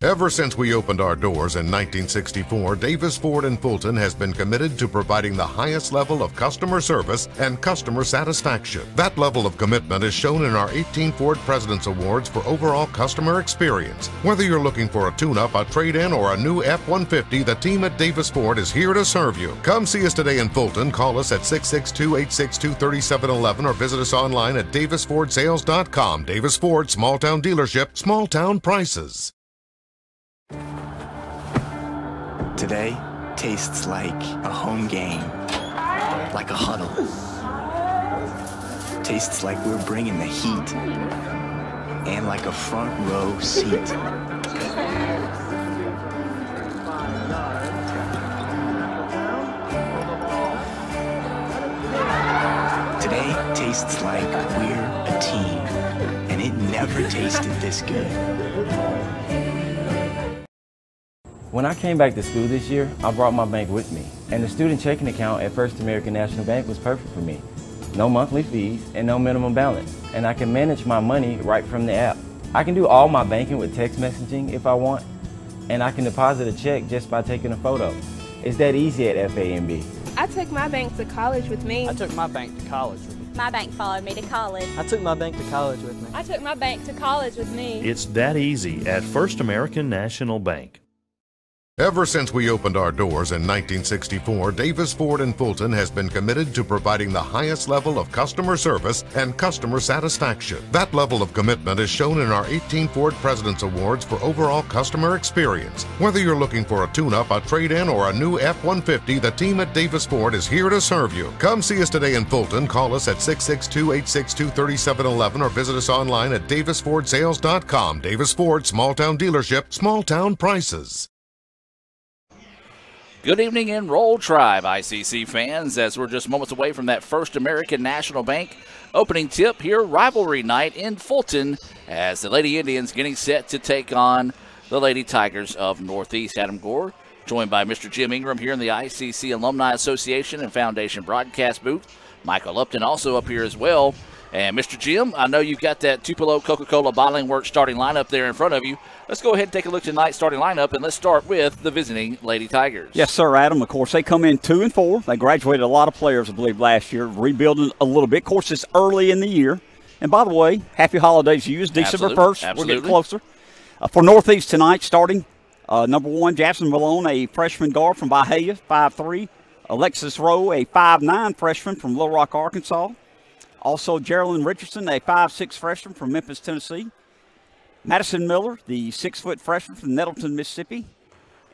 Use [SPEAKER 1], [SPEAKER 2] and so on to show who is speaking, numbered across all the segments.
[SPEAKER 1] Ever since we opened our doors in 1964, Davis Ford in Fulton has been committed to providing the highest level of customer service and customer satisfaction. That level of commitment is shown in our 18 Ford President's Awards for overall customer experience. Whether you're looking for a tune-up, a trade-in, or a new F-150, the team at Davis Ford is here to serve you. Come see us today in Fulton. Call us at 662-862-3711 or visit us online at davisfordsales.com. Davis Ford, small town dealership, small town prices.
[SPEAKER 2] Today tastes like a home game, like a huddle. Tastes like we're bringing the heat, and like a front row seat. Today tastes like we're a team, and it never tasted this good.
[SPEAKER 3] When I came back to school this year, I brought my bank with me, and the student checking account at First American National Bank was perfect for me. No monthly fees and no minimum balance, and I can manage my money right from the app. I can do all my banking with text messaging if I want, and I can deposit a check just by taking a photo. It's that easy at FANB.
[SPEAKER 4] I took my bank to college with me.
[SPEAKER 5] I took my bank to college with me.
[SPEAKER 6] My bank followed me to college.
[SPEAKER 5] I took my bank to college with me.
[SPEAKER 4] I took my bank to college with me.
[SPEAKER 7] It's that easy at First American National Bank.
[SPEAKER 1] Ever since we opened our doors in 1964, Davis Ford in Fulton has been committed to providing the highest level of customer service and customer satisfaction. That level of commitment is shown in our 18 Ford President's Awards for overall customer experience. Whether you're looking for a tune-up, a trade-in, or a new F-150, the team at Davis Ford is here to serve you. Come see us today in Fulton. Call us at 662-862-3711 or visit us online at davisfordsales.com. Davis Ford, small town dealership, small town prices.
[SPEAKER 8] Good evening and Roll Tribe, ICC fans, as we're just moments away from that First American National Bank opening tip here, rivalry night in Fulton, as the Lady Indians getting set to take on the Lady Tigers of Northeast. Adam Gore, joined by Mr. Jim Ingram here in the ICC Alumni Association and Foundation broadcast booth. Michael Upton also up here as well. And Mr. Jim, I know you've got that Tupelo Coca-Cola Bottling Works starting lineup there in front of you. Let's go ahead and take a look at tonight's starting lineup, and let's start with the visiting Lady Tigers.
[SPEAKER 9] Yes, sir, Adam. Of course, they come in 2-4. They graduated a lot of players, I believe, last year, rebuilding a little bit. Of course, it's early in the year. And by the way, happy holidays to you. It's December 1st. We're getting closer. For Northeast tonight, starting number 1, Jasmine Malone, a freshman guard from Bahia, 5'3". Alexis Rowe, a 5'9" freshman from Little Rock, Arkansas. Also, Geraldine Richardson, a 5'6" freshman from Memphis, Tennessee. Madison Miller, the 6' freshman from Nettleton, Mississippi.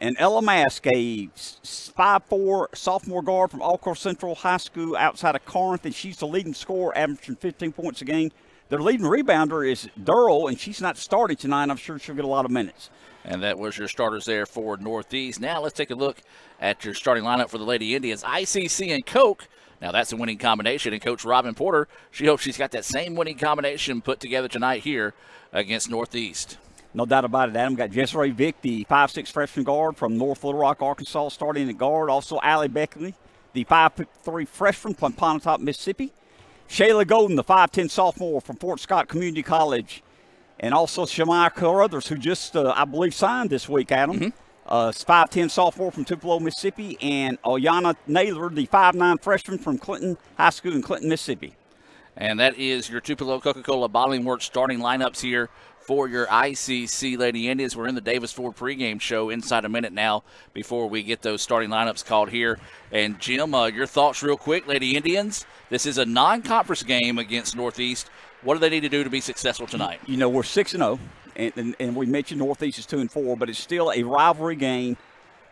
[SPEAKER 9] And Ella Mask, a 5'4" sophomore guard from Alcorn Central High School outside of Corinth, and she's the leading scorer, averaging 15 points a game. Their leading rebounder is Durrell, and she's not starting tonight. I'm sure she'll get a lot of minutes.
[SPEAKER 8] And that was your starters there for Northeast. Now let's take a look at your starting lineup for the Lady Indians. ICC and Coke. Now that's a winning combination, and Coach Robin Porter, she hopes she's got that same winning combination put together tonight here against Northeast.
[SPEAKER 9] No doubt about it, Adam. Got Jessray Vick, the 5'6" freshman guard from North Little Rock, Arkansas, starting at guard. Also, Allie Beckley, the 5'3" freshman from Pontotoc, Mississippi. Shayla Golden, the 5'10" sophomore from Fort Scott Community College. And also Shamaya Carruthers, who just, I believe, signed this week, Adam. 5'10" sophomore from Tupelo, Mississippi, and Oyana Naylor, the 5'9" freshman from Clinton High School in Clinton, Mississippi.
[SPEAKER 8] And that is your Tupelo Coca-Cola Bottling Works starting lineups here for your ICC Lady Indians. We're in the Davis Ford pregame show inside a minute now before we get those starting lineups called here. And, Jim, your thoughts real quick. Lady Indians, this is a non-conference game against Northeast. What do they need to do to be successful tonight?
[SPEAKER 9] You know, we're 6-0. And we mentioned Northeast is 2-4, but it's still a rivalry game.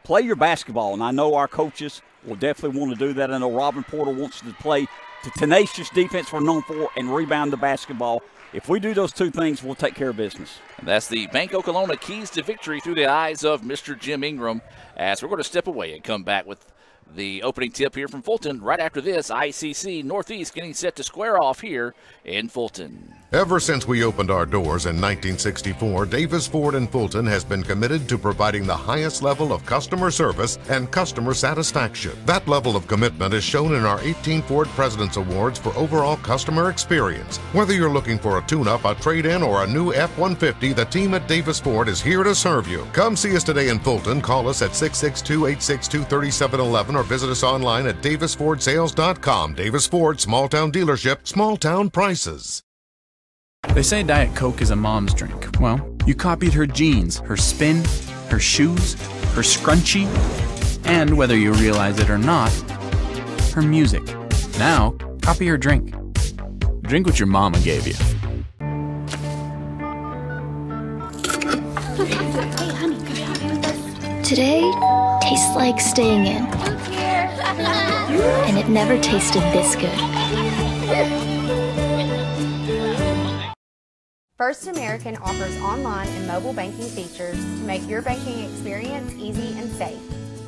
[SPEAKER 9] Play your basketball, and I know our coaches will definitely want to do that. I know Robin Porter wants to play the tenacious defense we're known for and rebound the basketball. If we do those two things, we'll take care of business.
[SPEAKER 8] And that's the Bank Oklahoma keys to victory through the eyes of Mr. Jim Ingram, as we're going to step away and come back with the opening tip here from Fulton. Right after this, ICC Northeast getting set to square off here in Fulton.
[SPEAKER 1] Ever since we opened our doors in 1964, Davis Ford in Fulton has been committed to providing the highest level of customer service and customer satisfaction. That level of commitment is shown in our 18 Ford President's Awards for overall customer experience. Whether you're looking for a tune-up, a trade-in, or a new F-150, the team at Davis Ford is here to serve you. Come see us today in Fulton. Call us at 662-862-3711 or visit us online at davisfordsales.com. Davis Ford, small town dealership, small town prices.
[SPEAKER 6] They say Diet Coke is a mom's drink. Well, you copied her jeans, her spin, her shoes, her scrunchie, and whether you realize it or not, her music. Now, copy her drink. Drink what your mama gave you.
[SPEAKER 10] Today tastes like staying in. And it never tasted this good.
[SPEAKER 11] First American offers online and mobile banking features to make your banking experience easy and safe.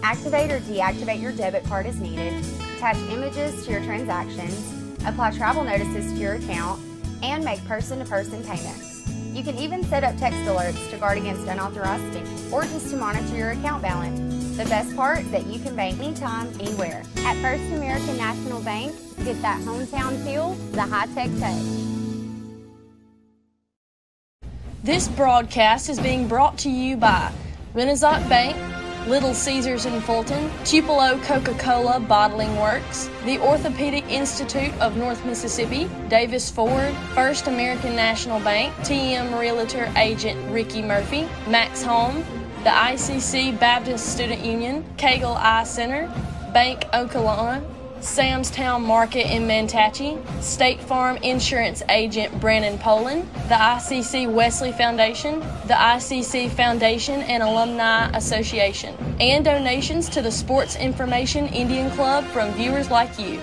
[SPEAKER 11] Activate or deactivate your debit card as needed, attach images to your transactions, apply travel notices to your account, and make person-to-person payments. You can even set up text alerts to guard against unauthorized spending or just to monitor your account balance. The best part is that you can bank anytime, anywhere. At First American National Bank, get that hometown feel, the high-tech touch.
[SPEAKER 12] This broadcast is being brought to you by Renaissance Bank, Little Caesars in Fulton, Tupelo Coca-Cola Bottling Works, the Orthopedic Institute of North Mississippi, Davis Ford, First American National Bank, TM Realtor Agent Ricky Murphy, Max Home, the ICC Baptist Student Union, Cagle Eye Center, Bank Okolona, Sam's Town Market in Mantachie, State Farm Insurance Agent Brandon Poland, the ICC Wesley Foundation, the ICC Foundation and Alumni Association, and donations to the Sports Information Indian Club from viewers like you.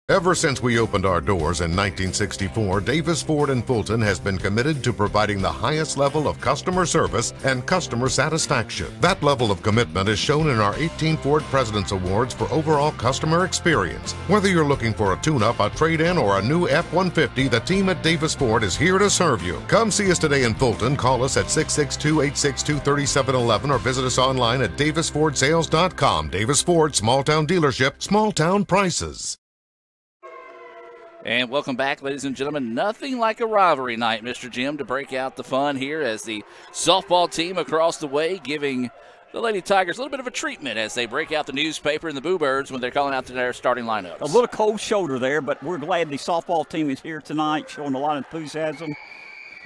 [SPEAKER 1] Ever since we opened our doors in 1964, Davis Ford in Fulton has been committed to providing the highest level of customer service and customer satisfaction. That level of commitment is shown in our 18 Ford President's Awards for overall customer experience. Whether you're looking for a tune-up, a trade-in, or a new F-150, the team at Davis Ford is here to serve you. Come see us today in Fulton. Call us at 662-862-3711 or visit us online at davisfordsales.com. Davis Ford, small town dealership, small town prices.
[SPEAKER 8] And welcome back, ladies and gentlemen. Nothing like a rivalry night, Mr. Jim, to break out the fun here as the softball team across the way giving the Lady Tigers a little bit of a treatment as they break out the newspaper and the Boo Birds when they're calling out to their starting lineups.
[SPEAKER 9] A little cold shoulder there, but we're glad the softball team is here tonight, showing a lot of enthusiasm.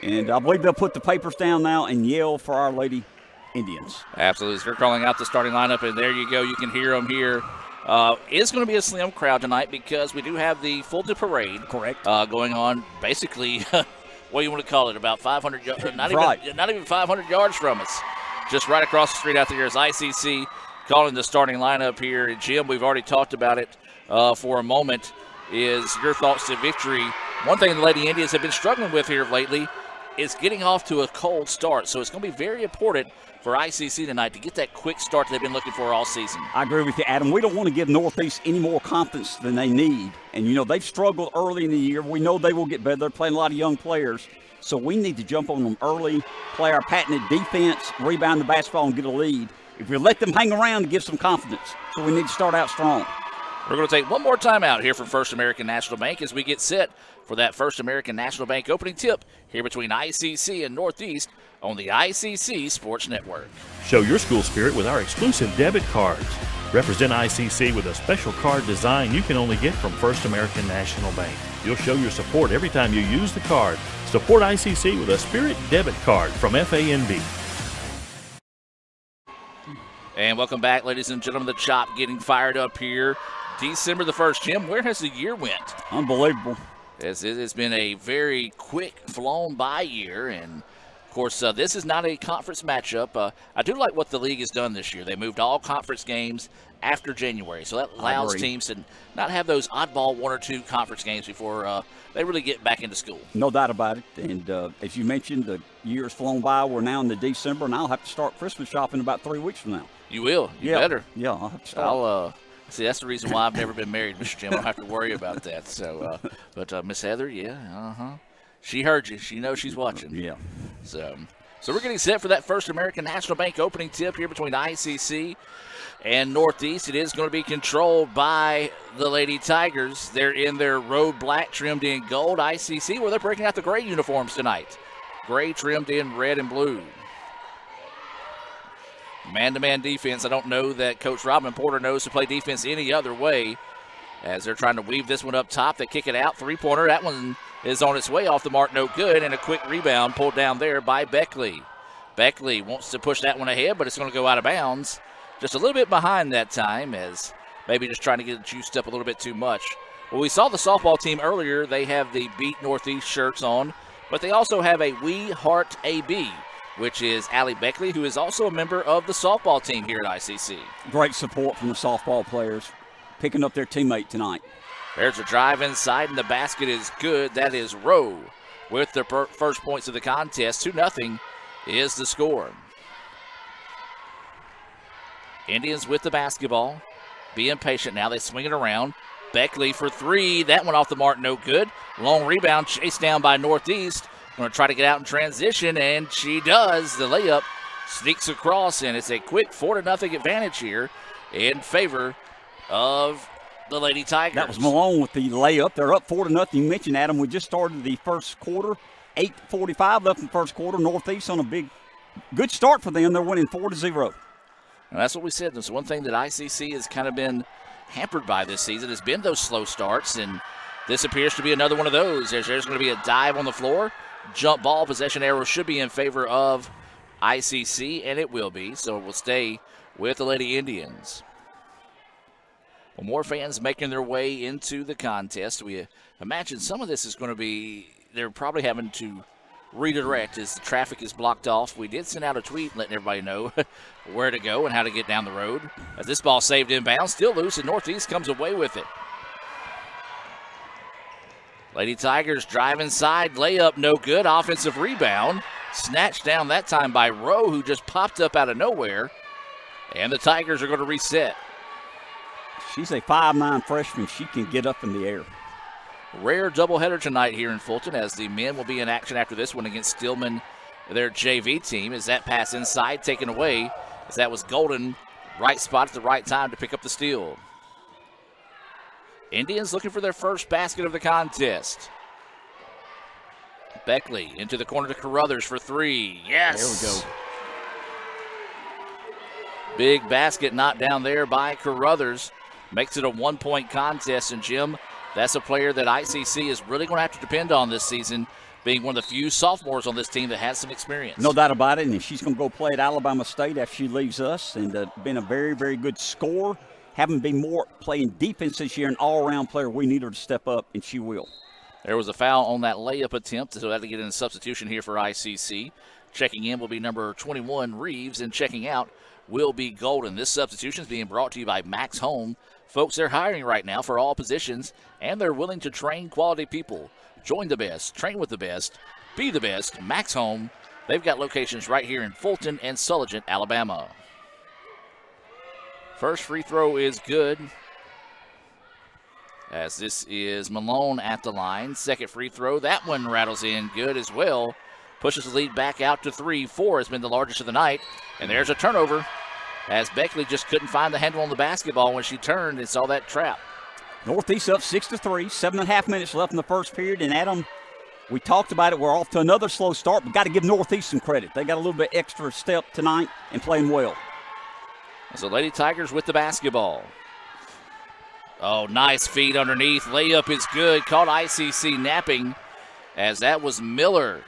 [SPEAKER 9] And I believe they'll put the papers down now and yell for our Lady Indians.
[SPEAKER 8] Absolutely. They're calling out the starting lineup, and there you go. You can hear them here. It's going to be a slim crowd tonight because we do have the Fulton Parade.
[SPEAKER 9] Correct.
[SPEAKER 8] Going on basically, what do you want to call it, about 500 yards, not even 500 yards from us. Just right across the street out there is ICC calling the starting lineup here. And Jim, we've already talked about it for a moment, is your thoughts to victory. One thing the Lady Indians have been struggling with here lately is getting off to a cold start. So it's going to be very important for ICC tonight to get that quick start they've been looking for all season.
[SPEAKER 9] I agree with you, Adam. We don't want to give Northeast any more confidence than they need. And, you know, they've struggled early in the year. We know they will get better. They're playing a lot of young players. So we need to jump on them early, play our patented defense, rebound the basketball, and get a lead. If we let them hang around to give some confidence, so we need to start out strong.
[SPEAKER 8] We're going to take one more timeout here from First American National Bank as we get set for that First American National Bank opening tip here between ICC and Northeast on the ICC Sports Network.
[SPEAKER 7] Show your school spirit with our exclusive debit cards. Represent ICC with a special card design you can only get from First American National Bank. You'll show your support every time you use the card. Support ICC with a Spirit debit card from FANB.
[SPEAKER 8] And welcome back, ladies and gentlemen. The Chop getting fired up here. December the 1st. Jim, where has the year went?
[SPEAKER 9] Unbelievable.
[SPEAKER 8] It's been a very quick, flown by year, and course, this is not a conference matchup. I do like what the league has done this year. They moved all conference games after January, so that allows teams to not have those oddball 1 or 2 conference games before they really get back into school.
[SPEAKER 9] No doubt about it. And as you mentioned, the year's flown by. We're now in December, and I'll have to start Christmas shopping about 3 weeks from now.
[SPEAKER 8] You will. You better.
[SPEAKER 9] Yeah, I'll have to start.
[SPEAKER 8] See, that's the reason why I've never been married, Mr. Jim. I don't have to worry about that. So, but Miss Heather, she heard you. She knows she's watching.
[SPEAKER 9] Yeah.
[SPEAKER 8] So we're getting set for that First American National Bank opening tip here between ICC and Northeast. It is going to be controlled by the Lady Tigers. They're in their road black trimmed in gold. ICC, where they're breaking out the gray uniforms tonight. Gray trimmed in red and blue. Man-to-man defense. I don't know that Coach Robin Porter knows to play defense any other way as they're trying to weave this one up top. They kick it out. Three-pointer. That one is on its way off the mark. No good. And a quick rebound pulled down there by Beckley. Beckley wants to push that one ahead, but it's going to go out of bounds. Just a little bit behind that time as maybe just trying to get it juiced up a little bit too much. Well, we saw the softball team earlier. They have the Beat Northeast shirts on, but they also have a We Heart AB, which is Allie Beckley, who is also a member of the softball team here at ICC.
[SPEAKER 9] Great support from the softball players, picking up their teammate tonight.
[SPEAKER 8] There's a drive inside, and the basket is good. That is Rowe with the first points of the contest. 2-0 is the score. Indians with the basketball, being patient now. They swing it around. Beckley for 3. That one off the mark, no good. Long rebound, chased down by Northeast. Going to try to get out in transition, and she does. The layup sneaks across, and it's a quick 4-0 advantage here in favor of the Lady Tigers.
[SPEAKER 9] That was Malone with the layup. They're up 4-0. You mentioned, Adam, we just started the first quarter. 8:45 left in the first quarter. Northeast on a good start for them. They're winning 4-0.
[SPEAKER 8] And that's what we said. That's one thing that ICC has kind of been hampered by this season has been those slow starts, and this appears to be another one of those. There's going to be a dive on the floor. Jump ball, possession arrow should be in favor of ICC, and it will be. So it will stay with the Lady Indians. Well, more fans making their way into the contest. We imagine some of this is going to be, they're probably having to redirect as the traffic is blocked off. We did send out a tweet letting everybody know where to go and how to get down the road. As this ball saved inbounds, still loose, and Northeast comes away with it. Lady Tigers drive inside, layup no good, offensive rebound. Snatched down that time by Rowe, who just popped up out of nowhere. And the Tigers are going to reset.
[SPEAKER 9] She's a 5'9" freshman. She can get up in the air.
[SPEAKER 8] Rare doubleheader tonight here in Fulton as the men will be in action after this one against Stillman, their JV team. As that pass inside taken away, as that was Golden, right spot at the right time to pick up the steal. Indians looking for their first basket of the contest. Beckley into the corner to Carruthers for 3. Yes!
[SPEAKER 9] There we go.
[SPEAKER 8] Big basket knocked down there by Carruthers. Makes it a 1-point contest. And, Jim, that's a player that ICC is really going to have to depend on this season, being one of the few sophomores on this team that has some experience.
[SPEAKER 9] No doubt about it, and she's going to go play at Alabama State after she leaves us, and been a very, very good scorer. Having been more playing defense this year, an all-around player, we need her to step up, and she will.
[SPEAKER 8] There was a foul on that layup attempt, so had to get in a substitution here for ICC. Checking in will be number 21, Reeves, and checking out will be Golden. This substitution is being brought to you by Max Home. Folks, they're hiring right now for all positions, and they're willing to train quality people. Join the best, train with the best, be the best. Max Home. They've got locations right here in Fulton and Sulligent, Alabama. First free throw is good, as this is Malone at the line. Second free throw, that one rattles in good as well. Pushes the lead back out to 3. 4 has been the largest of the night. And there's a turnover, as Beckley just couldn't find the handle on the basketball when she turned and saw that trap.
[SPEAKER 9] Northeast up 6-3, 7.5 minutes left in the first period. And Adam, we talked about it. We're off to another slow start, but got to give Northeast some credit. They got a little bit extra step tonight and playing well.
[SPEAKER 8] So Lady Tigers with the basketball. Oh, nice feed underneath. Layup is good. Caught ICC napping, as that was Miller,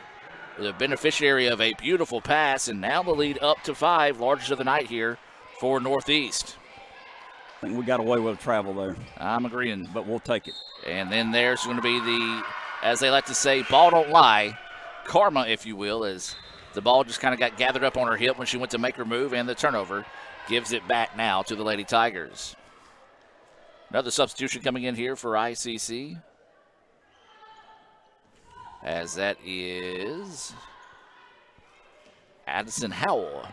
[SPEAKER 8] the beneficiary of a beautiful pass. And now the lead up to 5, largest of the night here for Northeast.
[SPEAKER 9] I think we got away with travel there.
[SPEAKER 8] I'm agreeing.
[SPEAKER 9] But we'll take it.
[SPEAKER 8] And then there's going to be the, as they like to say, ball don't lie, karma, if you will, as The ball just kind of got gathered up on her hip when she went to make her move, and the turnover gives it back now to the Lady Tigers. Another substitution coming in here for ICC, as that is Addison Howell.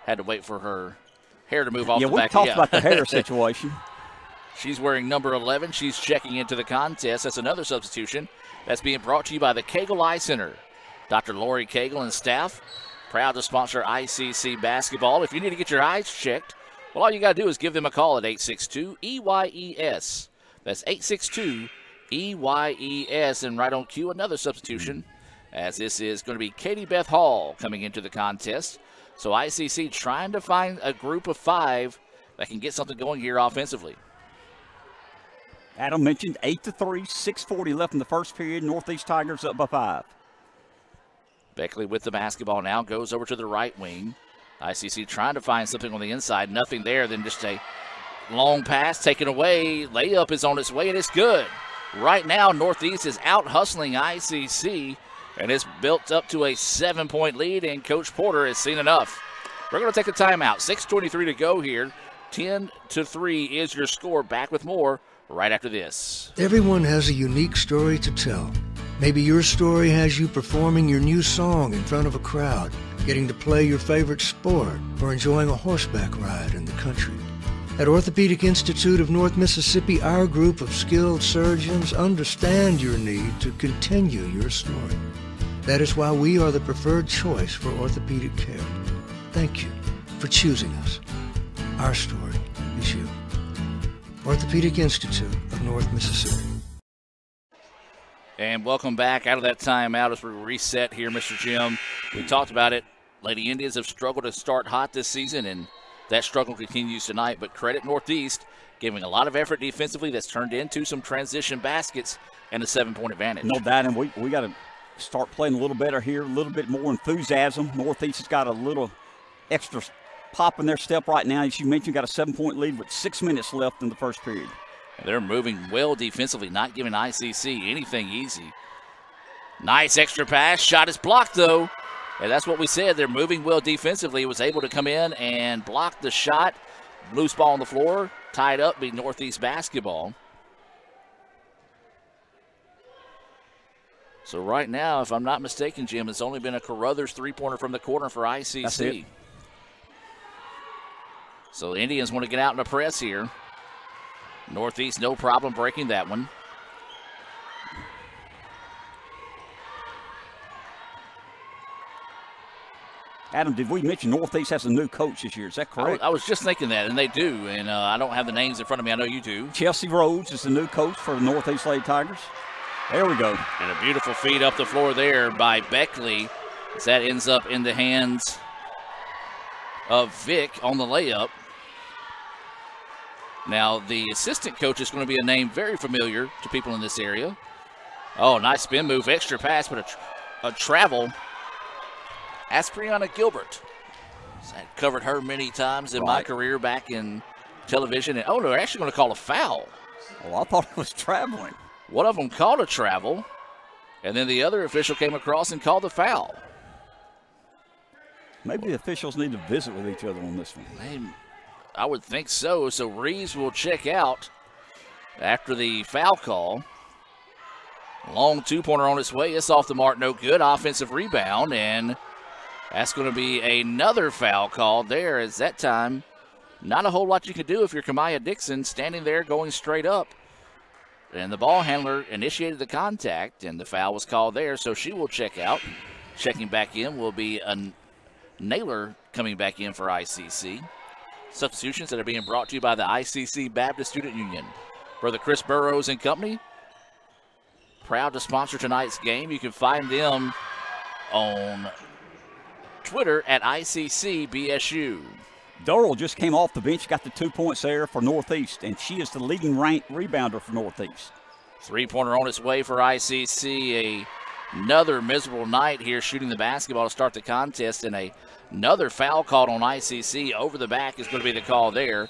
[SPEAKER 8] Had to wait for her hair to move off the back.
[SPEAKER 9] Yeah, we talked about the hair situation.
[SPEAKER 8] She's wearing number 11. She's checking into the contest. That's another substitution that's being brought to you by the Cagle Eye Center. Dr. Lori Cagle and staff, proud to sponsor ICC basketball. If you need to get your eyes checked, well, all you got to do is give them a call at 862-EYES. That's 862-EYES. And right on cue, another substitution, as this is going to be Katie Beth Hall coming into the contest. So ICC trying to find a group of 5 that can get something going here offensively.
[SPEAKER 9] Adam mentioned 8-3, 6:40 left in the first period. Northeast Tigers up by 5.
[SPEAKER 8] Beckley with the basketball now, goes over to the right wing. ICC trying to find something on the inside. Nothing there, then just a long pass taken away. Layup is on its way, and it's good. Right now, Northeast is out hustling ICC, and it's built up to a 7-point lead, and Coach Porter has seen enough. We're going to take a timeout. 6:23 to go here. 10-3 is your score. Back with more right after this.
[SPEAKER 13] Everyone has a unique story to tell. Maybe your story has you performing your new song in front of a crowd, getting to play your favorite sport, or enjoying a horseback ride in the country. At Orthopedic Institute of North Mississippi, our group of skilled surgeons understand your need to continue your story. That is why we are the preferred choice for orthopedic care. Thank you for choosing us. Our story is you. Orthopedic Institute of North Mississippi.
[SPEAKER 8] And welcome back out of that timeout as we reset here, Mr. Jim. We talked about it. Lady Indians have struggled to start hot this season, and that struggle continues tonight. But credit Northeast, giving a lot of effort defensively that's turned into some transition baskets and a 7-point advantage.
[SPEAKER 9] No doubt, and we got to start playing a little better here, a little bit more enthusiasm. Northeast has got a little extra pop in their step right now. As you mentioned, got a 7-point lead with 6 minutes left in the first period.
[SPEAKER 8] They're moving well defensively, not giving ICC anything easy. Nice extra pass. Shot is blocked, though. And that's what we said. They're moving well defensively. Was able to come in and block the shot. Loose ball on the floor. Tied up, be Northeast basketball. So right now, if I'm not mistaken, Jim, it's only been a Carruthers three-pointer from the corner for ICC.
[SPEAKER 9] That's it.
[SPEAKER 8] So the Indians want to get out in the press here. Northeast, no problem breaking that one.
[SPEAKER 9] Adam, did we mention Northeast has a new coach this year? Is that correct?
[SPEAKER 8] I was just thinking that, and they do. And I don't have the names in front of me. I know you do.
[SPEAKER 9] Chelsea Rhodes is the new coach for the Northeast Lady Tigers. There we go.
[SPEAKER 8] And a beautiful feed up the floor there by Beckley. As that ends up in the hands of Vic on the layup. Now, the assistant coach is going to be a name very familiar to people in this area. Oh, nice spin move, extra pass, but a travel. Aspriana Gilbert. I've covered her many times in my career back in television. And, oh, no, they're actually going to call a foul.
[SPEAKER 9] Oh, I thought it was traveling.
[SPEAKER 8] One of them called a travel, and then the other official came across and called the foul.
[SPEAKER 9] Maybe the officials need to visit with each other on this one.
[SPEAKER 8] I would think so. So Reeves will check out after the foul call. Long two-pointer on its way. It's off the mark, no good. Offensive rebound, and that's going to be another foul call there. As that time, not a whole lot you can do if you're Kamaya Dixon standing there going straight up. And the ball handler initiated the contact, and the foul was called there, so she will check out. Checking back in will be a Naylor coming back in for ICC. Substitutions that are being brought to you by the ICC Baptist Student Union. Brother Chris Burrows and company, proud to sponsor tonight's game. You can find them on Twitter at ICCBSU.
[SPEAKER 9] Doral just came off the bench, got the 2 points there for Northeast, and she is the leading ranked rebounder for Northeast.
[SPEAKER 8] Three-pointer on its way for ICC. Another miserable night here shooting the basketball to start the contest, and another foul called on ICC. Over the back is going to be the call there,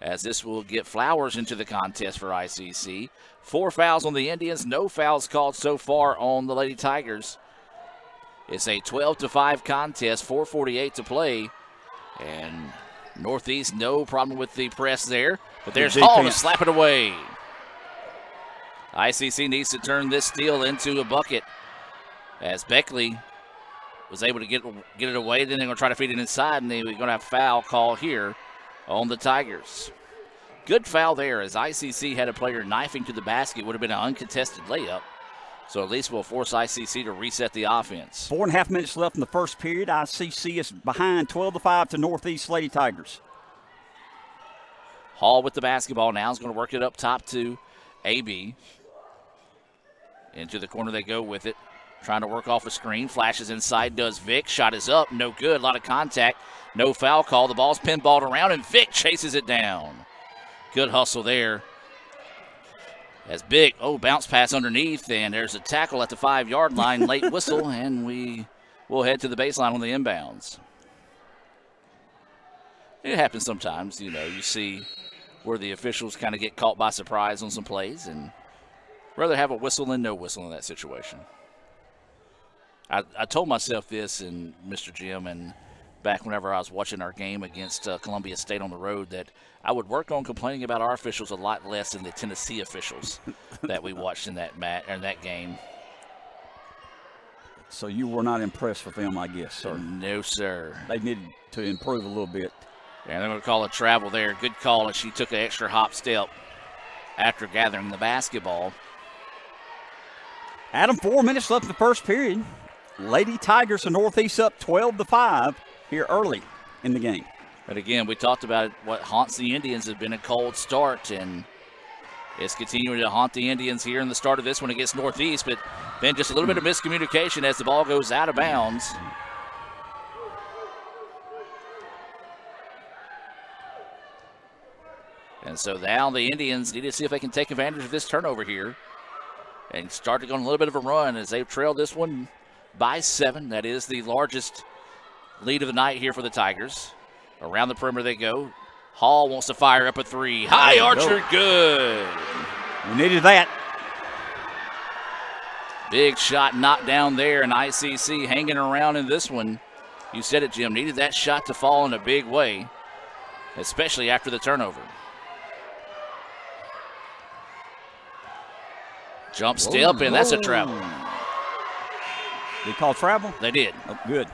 [SPEAKER 8] as this will get Flowers into the contest for ICC. 4 fouls on the Indians, no fouls called so far on the Lady Tigers. It's a 12-5 contest, 4:48 to play. And Northeast, no problem with the press there. But there's Hall to slap it away. ICC needs to turn this steal into a bucket, as Beckley was able to get it away. Then they're going to try to feed it inside, and they're going to have a foul call here on the Tigers. Good foul there, as ICC had a player knifing to the basket. Would have been an uncontested layup. So at least we'll force ICC to reset the offense.
[SPEAKER 9] 4.5 minutes left in the first period. ICC is behind 12-5 to Northeast Lady Tigers.
[SPEAKER 8] Hall with the basketball now is going to work it up top to AB. Into the corner they go with it. Trying to work off a screen. Flashes inside, does Vic. Shot is up, no good. A lot of contact. No foul call. The ball's pinballed around, and Vic chases it down. Good hustle there. As Big, bounce pass underneath, and there's a tackle at the 5-yard line. Late whistle, and we will head to the baseline on the inbounds. It happens sometimes, you see where the officials kind of get caught by surprise on some plays, and rather have a whistle than no whistle in that situation. I told myself this, and Mr. Jim, and back whenever I was watching our game against Columbia State on the road, that I would work on complaining about our officials a lot less than the Tennessee officials that we watched in that game.
[SPEAKER 9] So you were not impressed with them, I guess, sir?
[SPEAKER 8] No, sir.
[SPEAKER 9] They needed to improve a little bit.
[SPEAKER 8] And they're going to call a travel there. Good call, and she took an extra hop step after gathering the basketball.
[SPEAKER 9] Adam, 4 minutes left in the first period. Lady Tigers of Northeast up 12-5 here early in the game.
[SPEAKER 8] But again, we talked about what haunts the Indians has been a cold start, and it's continuing to haunt the Indians here in the start of this one against Northeast, but then just a little bit of miscommunication as the ball goes out of bounds. And so now the Indians need to see if they can take advantage of this turnover here and start to go on a little bit of a run as they've trailed this one by 7. That is the largest lead of the night here for the Tigers. Around the perimeter they go. Hall wants to fire up a 3. High archer, good.
[SPEAKER 9] We needed that.
[SPEAKER 8] Big shot knocked down there, and ICC hanging around in this one. You said it, Jim. Needed that shot to fall in a big way, especially after the turnover. Jump step, and that's a travel.
[SPEAKER 9] They call travel?
[SPEAKER 8] They did.
[SPEAKER 9] Oh, good.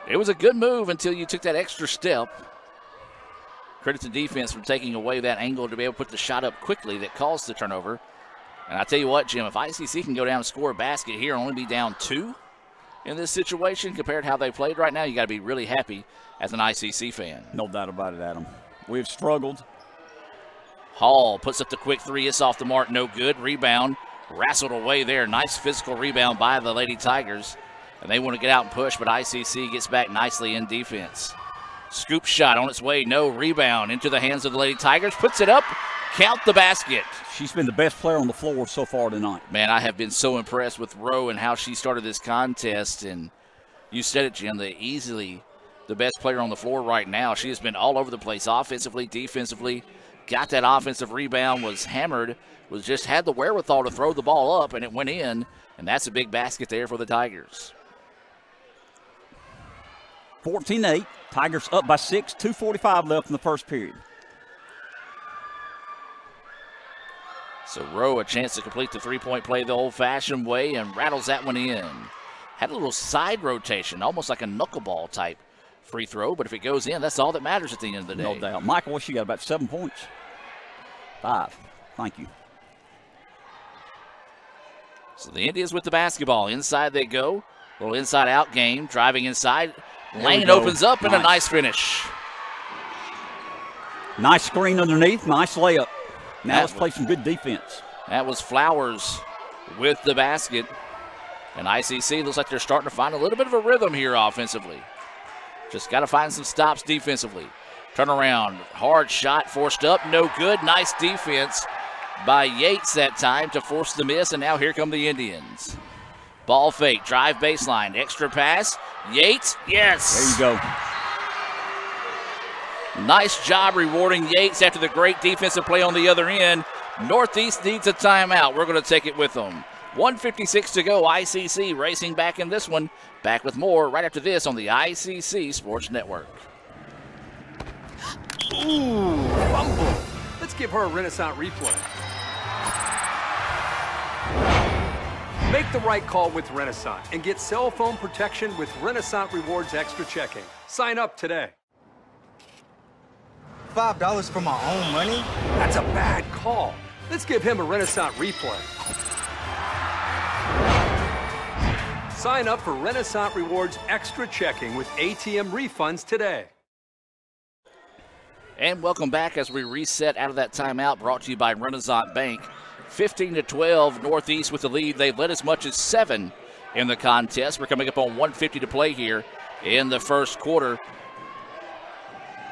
[SPEAKER 8] It was a good move until you took that extra step. Credit to defense for taking away that angle to be able to put the shot up quickly that caused the turnover. And I tell you what, Jim, if ICC can go down and score a basket here and only be down 2 in this situation compared to how they played right now, you got to be really happy as an ICC fan.
[SPEAKER 9] No doubt about it, Adam. We've struggled.
[SPEAKER 8] Hall puts up the quick 3. It's off the mark, no good. Rebound, wrestled away there. Nice physical rebound by the Lady Tigers. And they want to get out and push, but ICC gets back nicely in defense. Scoop shot on its way, no. Rebound into the hands of the Lady Tigers. Puts it up, count the basket.
[SPEAKER 9] She's been the best player on the floor so far tonight.
[SPEAKER 8] Man, I have been so impressed with Rowe and how she started this contest. And you said it, Jim, easily the best player on the floor right now. She has been all over the place, offensively, defensively. Got that offensive rebound, was hammered, just had the wherewithal to throw the ball up, and it went in. And that's a big basket there for the Tigers.
[SPEAKER 9] 14-8. Tigers up by 6. 2:45 left in the first period.
[SPEAKER 8] So Rowe a chance to complete the three-point play the old-fashioned way and rattles that one in. Had a little side rotation, almost like a knuckleball type free throw, but if it goes in, that's all that matters at the end of the day.
[SPEAKER 9] No doubt. Michael, what you got, about 7 points? 5. Thank you.
[SPEAKER 8] So the Indians with the basketball. Inside they go. A little inside-out game. Driving inside. Lane opens up and a nice finish.
[SPEAKER 9] Nice screen underneath. Nice layup. Now let's play some good defense.
[SPEAKER 8] That was Flowers with the basket. And ICC looks like they're starting to find a little bit of a rhythm here offensively. Just got to find some stops defensively. Turn around. Hard shot forced up. No good. Nice defense by Yates that time to force the miss. And now here come the Indians. Ball fake. Drive baseline. Extra pass. Yates. Yes.
[SPEAKER 9] There you go.
[SPEAKER 8] Nice job rewarding Yates after the great defensive play on the other end. Northeast needs a timeout. We're going to take it with them. 1:56 to go. ICC racing back in this one. Back with more right after this on the ICC Sports Network.
[SPEAKER 14] Ooh, fumble. Let's give her a Renaissance replay. Make the right call with Renaissance and get cell phone protection with Renaissance Rewards Extra Checking. Sign up today.
[SPEAKER 15] $5 for my own money?
[SPEAKER 14] That's a bad call. Let's give him a Renaissance replay. Sign up for Renaissance Rewards Extra Checking with ATM refunds today.
[SPEAKER 8] And welcome back as we reset out of that timeout, brought to you by Renaissance Bank. 15-12, Northeast with the lead. They've led as much as 7 in the contest. We're coming up on 1:50 to play here in the first quarter.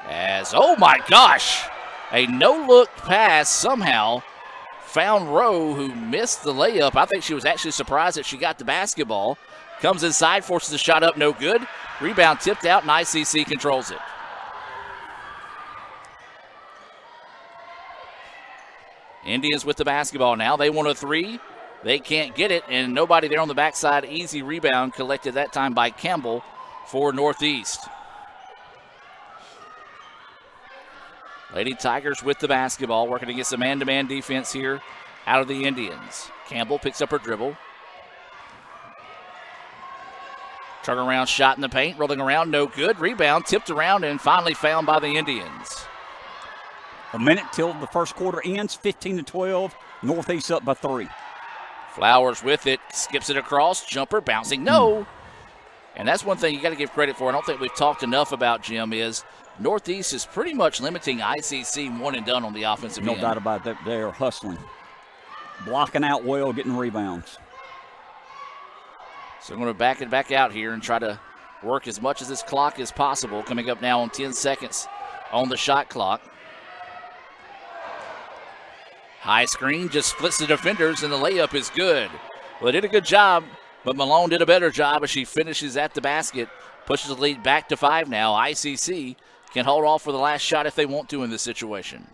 [SPEAKER 8] As, oh my gosh, a no-look pass somehow found Rowe, who missed the layup. I think she was actually surprised that she got the basketball. Comes inside, forces the shot up, no good. Rebound tipped out, and ICC controls it. Indians with the basketball now. They want a 3. They can't get it, and nobody there on the backside. Easy rebound collected that time by Campbell for Northeast. Lady Tigers with the basketball, working against a man-to-man defense here out of the Indians. Campbell picks up her dribble. Turnaround shot in the paint, rolling around, no good. Rebound tipped around and finally found by the Indians.
[SPEAKER 9] A minute till the first quarter ends, 15-12. Northeast up by 3.
[SPEAKER 8] Flowers with it, skips it across, jumper, bouncing, no. And that's one thing you got to give credit for. I don't think we've talked enough about, Jim, is Northeast is pretty much limiting ICC one and done on the offensive end.
[SPEAKER 9] No doubt about that. They are hustling. Blocking out well, getting rebounds.
[SPEAKER 8] So I'm going to back it back out here and try to work as much of this clock as possible. Coming up now on 10 seconds on the shot clock. High screen just splits the defenders, and the layup is good. Well, they did a good job, but Malone did a better job as she finishes at the basket. Pushes the lead back to 5 now. ICC can hold off for the last shot if they want to in this situation.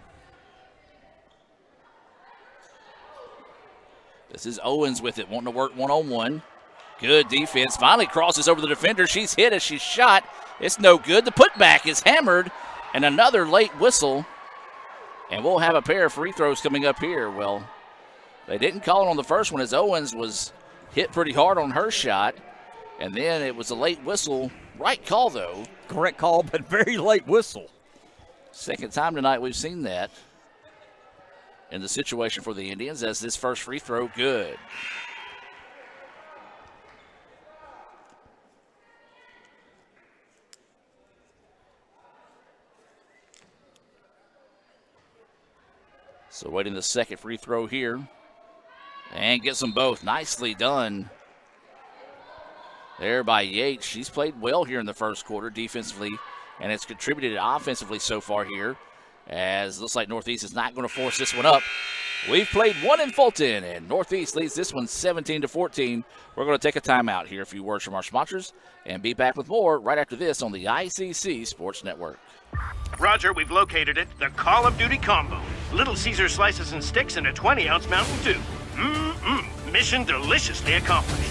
[SPEAKER 8] This is Owens with it, wanting to work one-on-one. Good defense. Finally crosses over the defender. She's hit as she's shot. It's no good. The putback is hammered, and another late whistle. And we'll have a pair of free throws coming up here. Well, they didn't call it on the first one as Owens was hit pretty hard on her shot. And then it was a late whistle. Right call, though.
[SPEAKER 9] Correct call, but very late whistle.
[SPEAKER 8] Second time tonight we've seen that in the situation for the Indians, as this first free throw good. So waiting the second free throw here. And gets them both. Nicely done there by Yates. She's played well here in the first quarter defensively, and it's contributed offensively so far here, as it looks like Northeast is not going to force this one up. We've played one in Fulton, and Northeast leads this one 17-14. We're going to take a timeout here, a few words from our sponsors, and be back with more right after this on the ICC Sports Network.
[SPEAKER 16] Roger, we've located it. The Call of Duty Combo. Little Caesar slices and sticks and a 20-ounce Mountain Dew. Mission deliciously accomplished.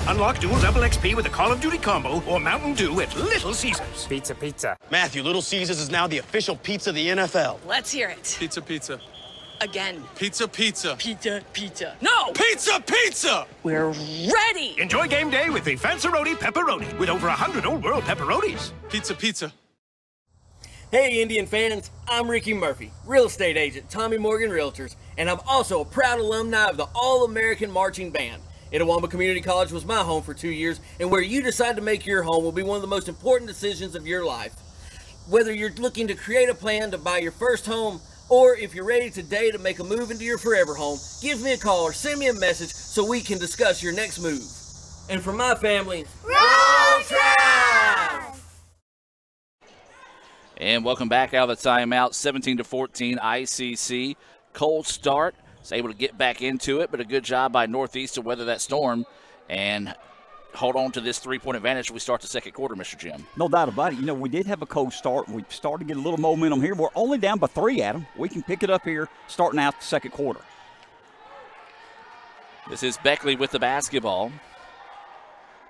[SPEAKER 16] Unlock dual double XP with a Call of Duty Combo or Mountain Dew at Little Caesars.
[SPEAKER 17] Pizza, pizza.
[SPEAKER 18] Matthew, Little Caesars is now the official pizza of the NFL.
[SPEAKER 19] Let's hear it.
[SPEAKER 17] Pizza, pizza.
[SPEAKER 19] Again.
[SPEAKER 17] Pizza, pizza.
[SPEAKER 19] Pizza, pizza. No!
[SPEAKER 17] Pizza, pizza!
[SPEAKER 19] We're ready!
[SPEAKER 16] Enjoy game day with the Fanceroni Pepperoni with over 100 Old World pepperonis.
[SPEAKER 17] Pizza, pizza.
[SPEAKER 20] Hey Indian fans, I'm Ricky Murphy, real estate agent, Tommy Morgan Realtors, and I'm also a proud alumni of the All-American Marching Band. Itawamba Community College was my home for 2 years, and where you decide to make your home will be one of the most important decisions of your life. Whether you're looking to create a plan to buy your first home, or if you're ready today to make a move into your forever home, give me a call or send me a message so we can discuss your next move. And for my family, Roll Tide!
[SPEAKER 8] And welcome back out of the timeout, 17-14 ICC. Cold start, was able to get back into it, but a good job by Northeast to weather that storm and hold on to this three-point advantage as we start the second quarter, Mr. Jim.
[SPEAKER 9] No doubt about it. You know, we did have a cold start. We started to get a little momentum here. We're only down by 3, Adam. We can pick it up here starting out the second quarter.
[SPEAKER 8] This is Beckley with the basketball.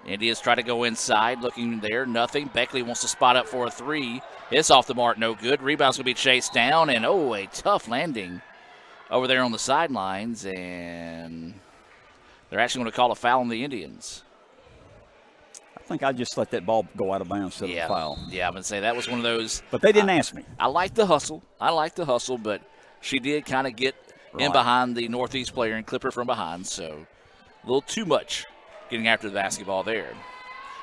[SPEAKER 8] Indians try to go inside, looking there, nothing. Beckley wants to spot up for a three. It's off the mark, no good. Rebound's going to be chased down, and a tough landing over there on the sidelines, and they're actually going to call a foul on the Indians.
[SPEAKER 9] I think I just let that ball go out of bounds instead of a foul.
[SPEAKER 8] Yeah, I'm going to say that was one of those.
[SPEAKER 9] But they didn't ask me.
[SPEAKER 8] I like the hustle. But she did kind of get in behind the Northeast player and clip her from behind, so a little too much getting after the basketball there.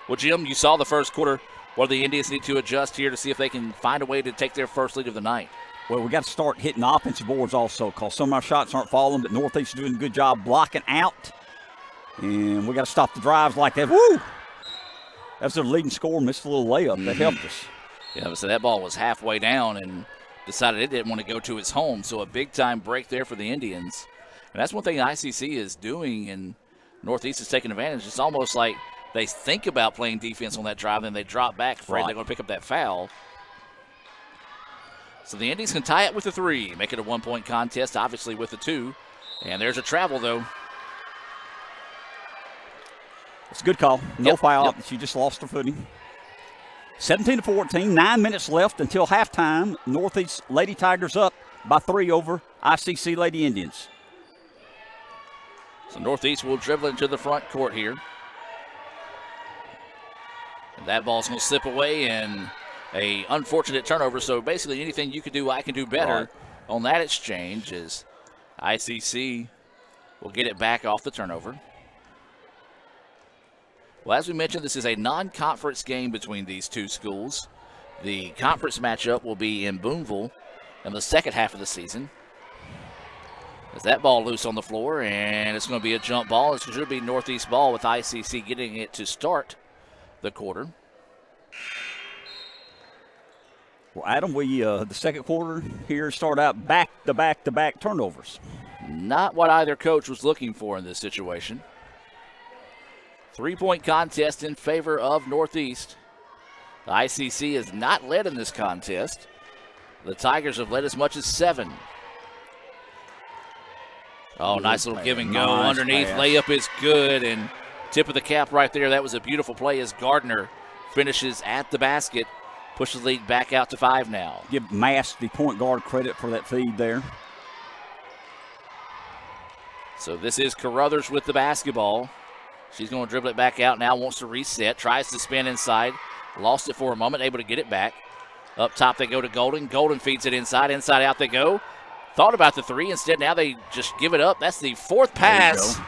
[SPEAKER 8] Well, Jim, you saw the first quarter. What do the Indians need to adjust here to see if they can find a way to take their first lead of the night?
[SPEAKER 9] Well, we got to start hitting the offensive boards also, because some of our shots aren't falling, but Northeast is doing a good job blocking out. And we got to stop the drives like that. Woo! That's their leading scorer, missed a little layup. That helped us.
[SPEAKER 8] Yeah, so that ball was halfway down and decided it didn't want to go to its home. So a big-time break there for the Indians. And that's one thing ICC is doing, and Northeast is taking advantage. It's almost like they think about playing defense on that drive, then they drop back, afraid they're going to pick up that foul. So the Indians can tie it with a three, make it a one-point contest, obviously with a two. And there's a travel, though.
[SPEAKER 9] It's a good call. No foul. She just lost her footing. 17-14, 9 minutes left until halftime. Northeast Lady Tigers up by 3 over ICC Lady Indians.
[SPEAKER 8] So Northeast will dribble into the front court here. And that ball's going to slip away, and a unfortunate turnover. So basically anything you can do, I can do better on that exchange, is ICC will get it back off the turnover. Well, as we mentioned, this is a non-conference game between these two schools. The conference matchup will be in Boonville in the second half of the season. As that ball loose on the floor, and it's going to be a jump ball. It should be Northeast ball with ICC getting it to start the quarter.
[SPEAKER 9] Well, Adam, the second quarter here start out back-to-back-to-back turnovers.
[SPEAKER 8] Not what either coach was looking for in this situation. 3-point contest in favor of Northeast. The ICC has not led in this contest. The Tigers have led as much as 7. Oh, nice little give and go underneath. Layup is good, and tip of the cap right there. That was a beautiful play as Gardner finishes at the basket, pushes the lead back out to 5 now.
[SPEAKER 9] Give Mask, the point guard, credit for that feed there.
[SPEAKER 8] So this is Carruthers with the basketball. She's going to dribble it back out now, wants to reset, tries to spin inside. Lost it for a moment, able to get it back. Up top they go to Golden. Golden feeds it inside. Inside out they go. Thought about the three. Instead, now they just give it up. That's the 4th pass,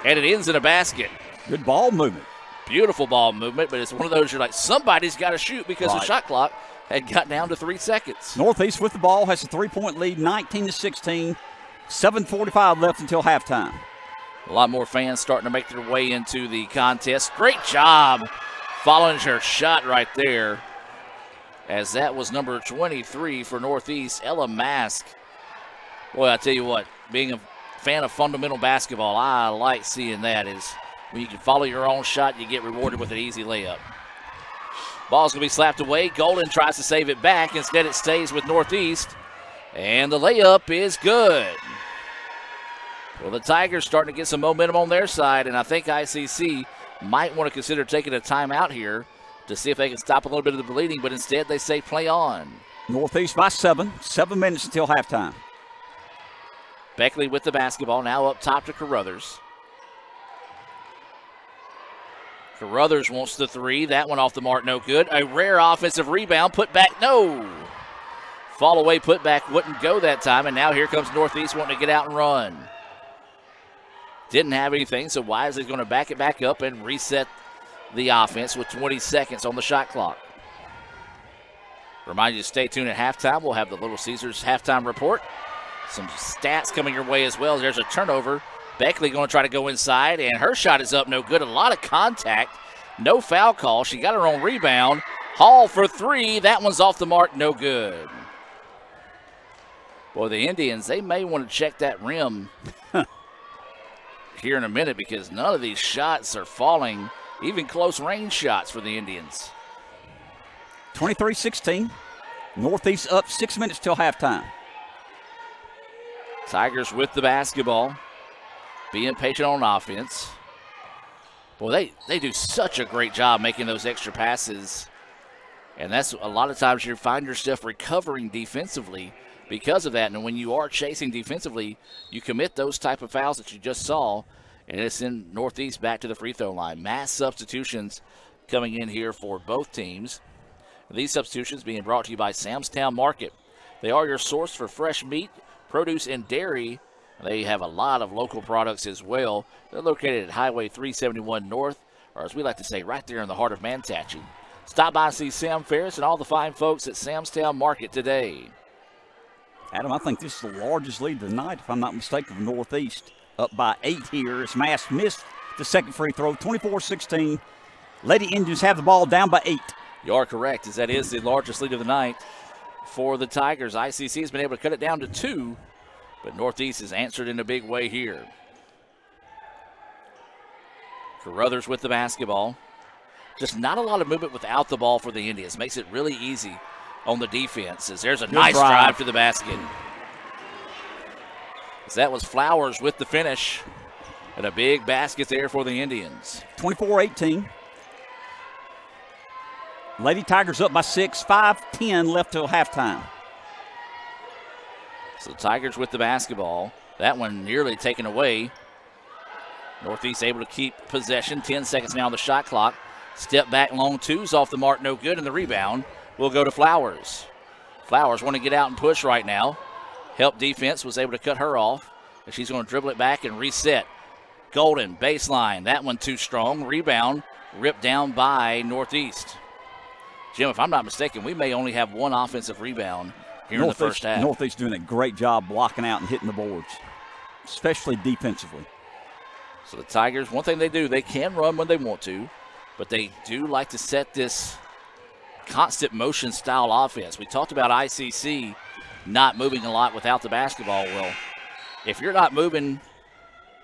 [SPEAKER 8] and it ends in a basket.
[SPEAKER 9] Good ball movement.
[SPEAKER 8] Beautiful ball movement, but it's one of those you're like, somebody's got to shoot because the shot clock had got down to 3 seconds.
[SPEAKER 9] Northeast with the ball has a 3-point lead, 19-16. 7:45 left until halftime.
[SPEAKER 8] A lot more fans starting to make their way into the contest. Great job following her shot right there, as that was number 23 for Northeast, Ella Mask. Boy, I tell you what, being a fan of fundamental basketball, I like seeing that. Is when you can follow your own shot, you get rewarded with an easy layup. Ball's going to be slapped away. Golden tries to save it back. Instead, it stays with Northeast, and the layup is good. Well, the Tigers starting to get some momentum on their side, and I think ICC might want to consider taking a timeout here to see if they can stop a little bit of the bleeding, but instead they say play on.
[SPEAKER 9] Northeast by 7. 7 minutes until halftime.
[SPEAKER 8] Beckley with the basketball, now up top to Carruthers. Carruthers wants the three. That one off the mark, no good. A rare offensive rebound, put back, no. Fall away, put back, wouldn't go that time, and now here comes Northeast wanting to get out and run. Didn't have anything, so Wise is going to back it back up and reset the offense with 20 seconds on the shot clock. Remind you to stay tuned at halftime. We'll have the Little Caesars halftime report. Some stats coming your way as well. There's a turnover. Beckley going to try to go inside, and her shot is up, no good. A lot of contact. No foul call. She got her own rebound. Hall for 3. That one's off the mark, no good. Boy, the Indians, they may want to check that rim here in a minute, because none of these shots are falling, even close range shots for the Indians.
[SPEAKER 9] 23-16. Northeast up 6 minutes till halftime.
[SPEAKER 8] Tigers with the basketball. being patient on offense. Boy, they do such a great job making those extra passes. And that's a lot of times you find yourself recovering defensively because of that. And when you are chasing defensively, you commit those type of fouls that you just saw, and it's in Northeast back to the free throw line. Mass substitutions coming in here for both teams. These substitutions being brought to you by Sam's Town Market. They are your source for fresh meat, produce, and dairy. They have a lot of local products as well. They're located at Highway 371 North, or as we like to say, right there in the heart of Mantachie. Stop by and see Sam Ferris and all the fine folks at Sam's Town Market today.
[SPEAKER 9] Adam, I think this is the largest lead of the night, if I'm not mistaken, from Northeast. Up by 8 here as Mass missed the second free throw, 24-16. Lady Indians have the ball down by 8.
[SPEAKER 8] You are correct, as that is the largest lead of the night for the Tigers. ICC has been able to cut it down to 2, but Northeast has answered in a big way here. Carruthers with the basketball. Just not a lot of movement without the ball for the Indians. Makes it really easy on the defense, as there's a nice drive to the basket. As that was Flowers with the finish, and a big basket there for the Indians.
[SPEAKER 9] 24-18. Lady Tigers up by 6, 5:10 left till halftime.
[SPEAKER 8] So the Tigers with the basketball. That one nearly taken away. Northeast able to keep possession. 10 seconds now on the shot clock. Step back long twos off the mark, no good, and the rebound will go to Flowers. Flowers want to get out and push right now. Help defense was able to cut her off. And she's going to dribble it back and reset. Golden, baseline. That one too strong. Rebound ripped down by Northeast. Jim, if I'm not mistaken, we may only have one offensive rebound here in the first half.
[SPEAKER 9] Northeast doing a great job blocking out and hitting the boards, especially defensively.
[SPEAKER 8] So the Tigers, one thing they do, they can run when they want to, but they do like to set this constant motion style offense. We talked about ICC not moving a lot without the basketball. Well, if you're not moving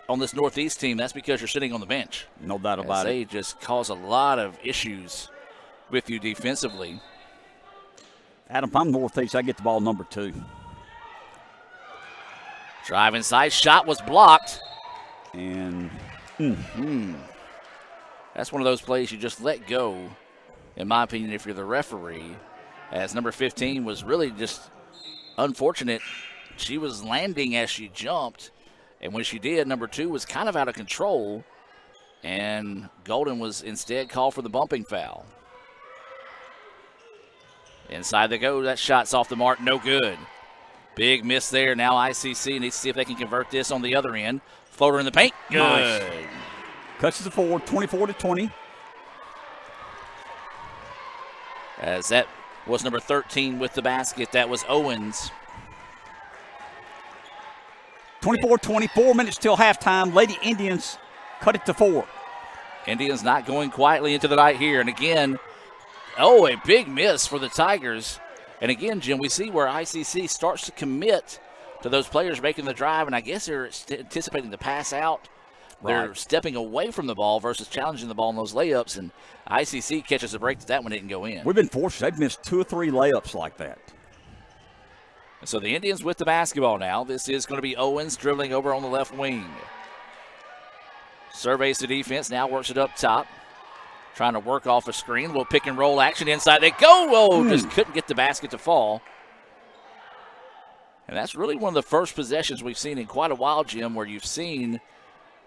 [SPEAKER 8] on this Northeast team, that's because you're sitting on the bench.
[SPEAKER 9] No doubt about it.
[SPEAKER 8] They just cause a lot of issues with you defensively.
[SPEAKER 9] Adam, if I'm Northeast, I get the ball number 2.
[SPEAKER 8] Drive inside, shot was blocked.
[SPEAKER 9] And
[SPEAKER 8] that's one of those plays you just let go, in my opinion, if you're the referee, as number 15 was really just unfortunate. She was landing as she jumped, and when she did, number 2 was kind of out of control, and Golden was instead called for the bumping foul. Inside they go. That shot's off the mark. No good. Big miss there. Now ICC needs to see if they can convert this on the other end. Floater in the paint. Good.
[SPEAKER 9] Nice. Cuts to the forward, 24-20.
[SPEAKER 8] As that was number 13 with the basket. That was Owens.
[SPEAKER 9] 24-20, 4 minutes till halftime. Lady Indians cut it to 4.
[SPEAKER 8] Indians not going quietly into the night here. And again, a big miss for the Tigers. And again, Jim, we see where ICC starts to commit to those players making the drive, and I guess they're anticipating the pass out. They're stepping away from the ball versus challenging the ball in those layups, and ICC catches a break that one didn't go in.
[SPEAKER 9] We've been fortunate. They've missed 2 or 3 layups like that.
[SPEAKER 8] And so the Indians with the basketball now. This is going to be Owens dribbling over on the left wing. Surveys the defense, now works it up top. Trying to work off a screen. A little pick and roll action inside. They go. Just couldn't get the basket to fall. And that's really one of the first possessions we've seen in quite a while, Jim, where you've seen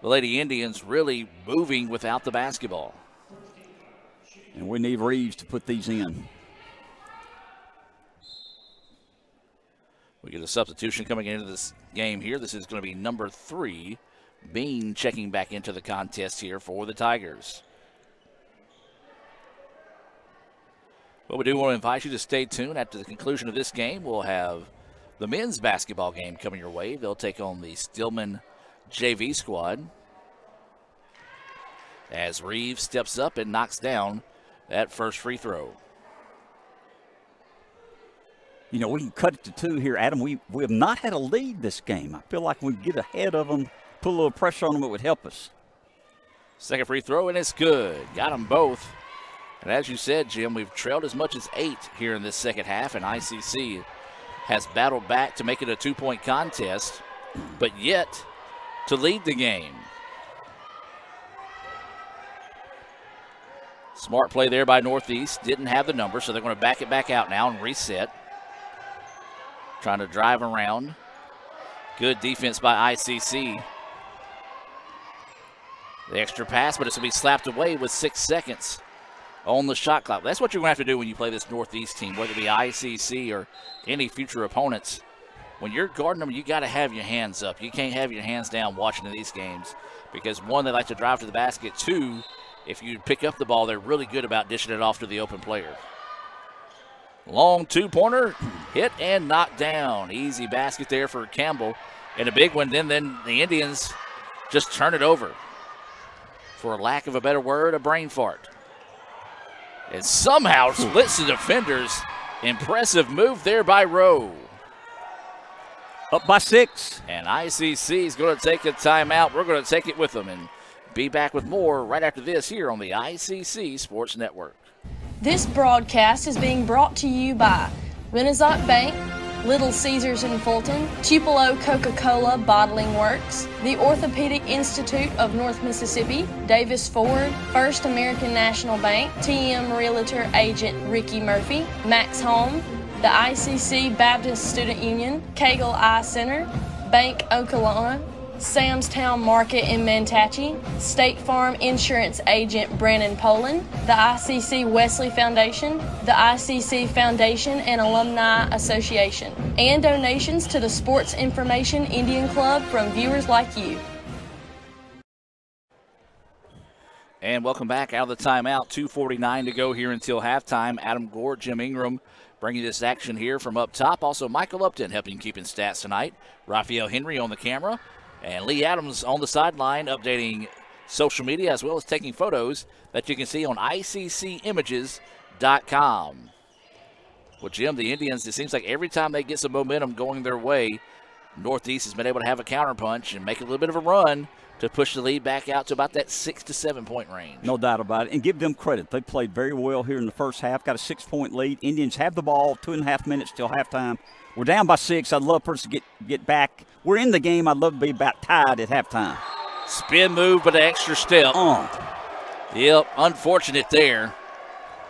[SPEAKER 8] the Lady Indians really moving without the basketball.
[SPEAKER 9] And we need Reeves to put these in.
[SPEAKER 8] We get a substitution coming into this game here. This is going to be number 3, Bean, checking back into the contest here for the Tigers. Well, we do want to invite you to stay tuned. After the conclusion of this game, we'll have the men's basketball game coming your way. They'll take on the Stillman JV squad. As Reeves steps up and knocks down that first free throw.
[SPEAKER 9] You know, we can cut it to 2 here, Adam. We have not had a lead this game. I feel like we get ahead of them, put a little pressure on them, it would help us.
[SPEAKER 8] Second free throw, and it's good. Got them both. And as you said, Jim, we've trailed as much as 8 here in this second half, and ICC has battled back to make it a 2-point contest. But yet, to lead the game. Smart play there by Northeast. Didn't have the number, so they're going to back it back out now and reset. Trying to drive around. Good defense by ICC. The extra pass, but it's going to be slapped away with 6 seconds on the shot clock. That's what you're going to have to do when you play this Northeast team, whether it be ICC or any future opponents. When you're guarding them, you got to have your hands up. You can't have your hands down watching these games because, one, they like to drive to the basket. Two, if you pick up the ball, they're really good about dishing it off to the open player. Long two-pointer, hit and knocked down. Easy basket there for Campbell. And a big one, then the Indians just turn it over. For lack of a better word, a brain fart. And somehow splits the defenders. Impressive move there by Rowe.
[SPEAKER 9] Up by 6.
[SPEAKER 8] And ICC is going to take a timeout. We're going to take it with them and be back with more right after this here on the ICC Sports Network.
[SPEAKER 12] This broadcast is being brought to you by Renaissance Bank, Little Caesars in Fulton, Tupelo Coca-Cola Bottling Works, the Orthopedic Institute of North Mississippi, Davis Ford, First American National Bank, TM Realtor Agent Ricky Murphy, Max Home, the ICC Baptist Student Union, Cagle Eye Center, Bank Okolona, Sam's Town Market in Mantachie, State Farm Insurance Agent Brandon Poland, the ICC Wesley Foundation, the ICC Foundation and Alumni Association, and donations to the Sports Information Indian Club from viewers like you.
[SPEAKER 8] And welcome back out of the timeout. 2:49 to go here until halftime. Adam Gore, Jim Ingram bringing this action here from up top. Also Michael Upton helping keeping stats tonight. Raphael Henry on the camera. And Lee Adams on the sideline updating social media as well as taking photos that you can see on ICCimages.com. Well, Jim, the Indians, it seems like every time they get some momentum going their way, Northeast has been able to have a counterpunch and make a little bit of a run to push the lead back out to about that 6 to 7 point range.
[SPEAKER 9] No doubt about it. And give them credit. They played very well here in the first half, got a 6-point lead. Indians have the ball, 2.5 minutes till halftime. We're down by 6. I'd love for us to get back. We're in the game. I'd love to be about tied at halftime.
[SPEAKER 8] Spin move, but an extra step. Yep, unfortunate there,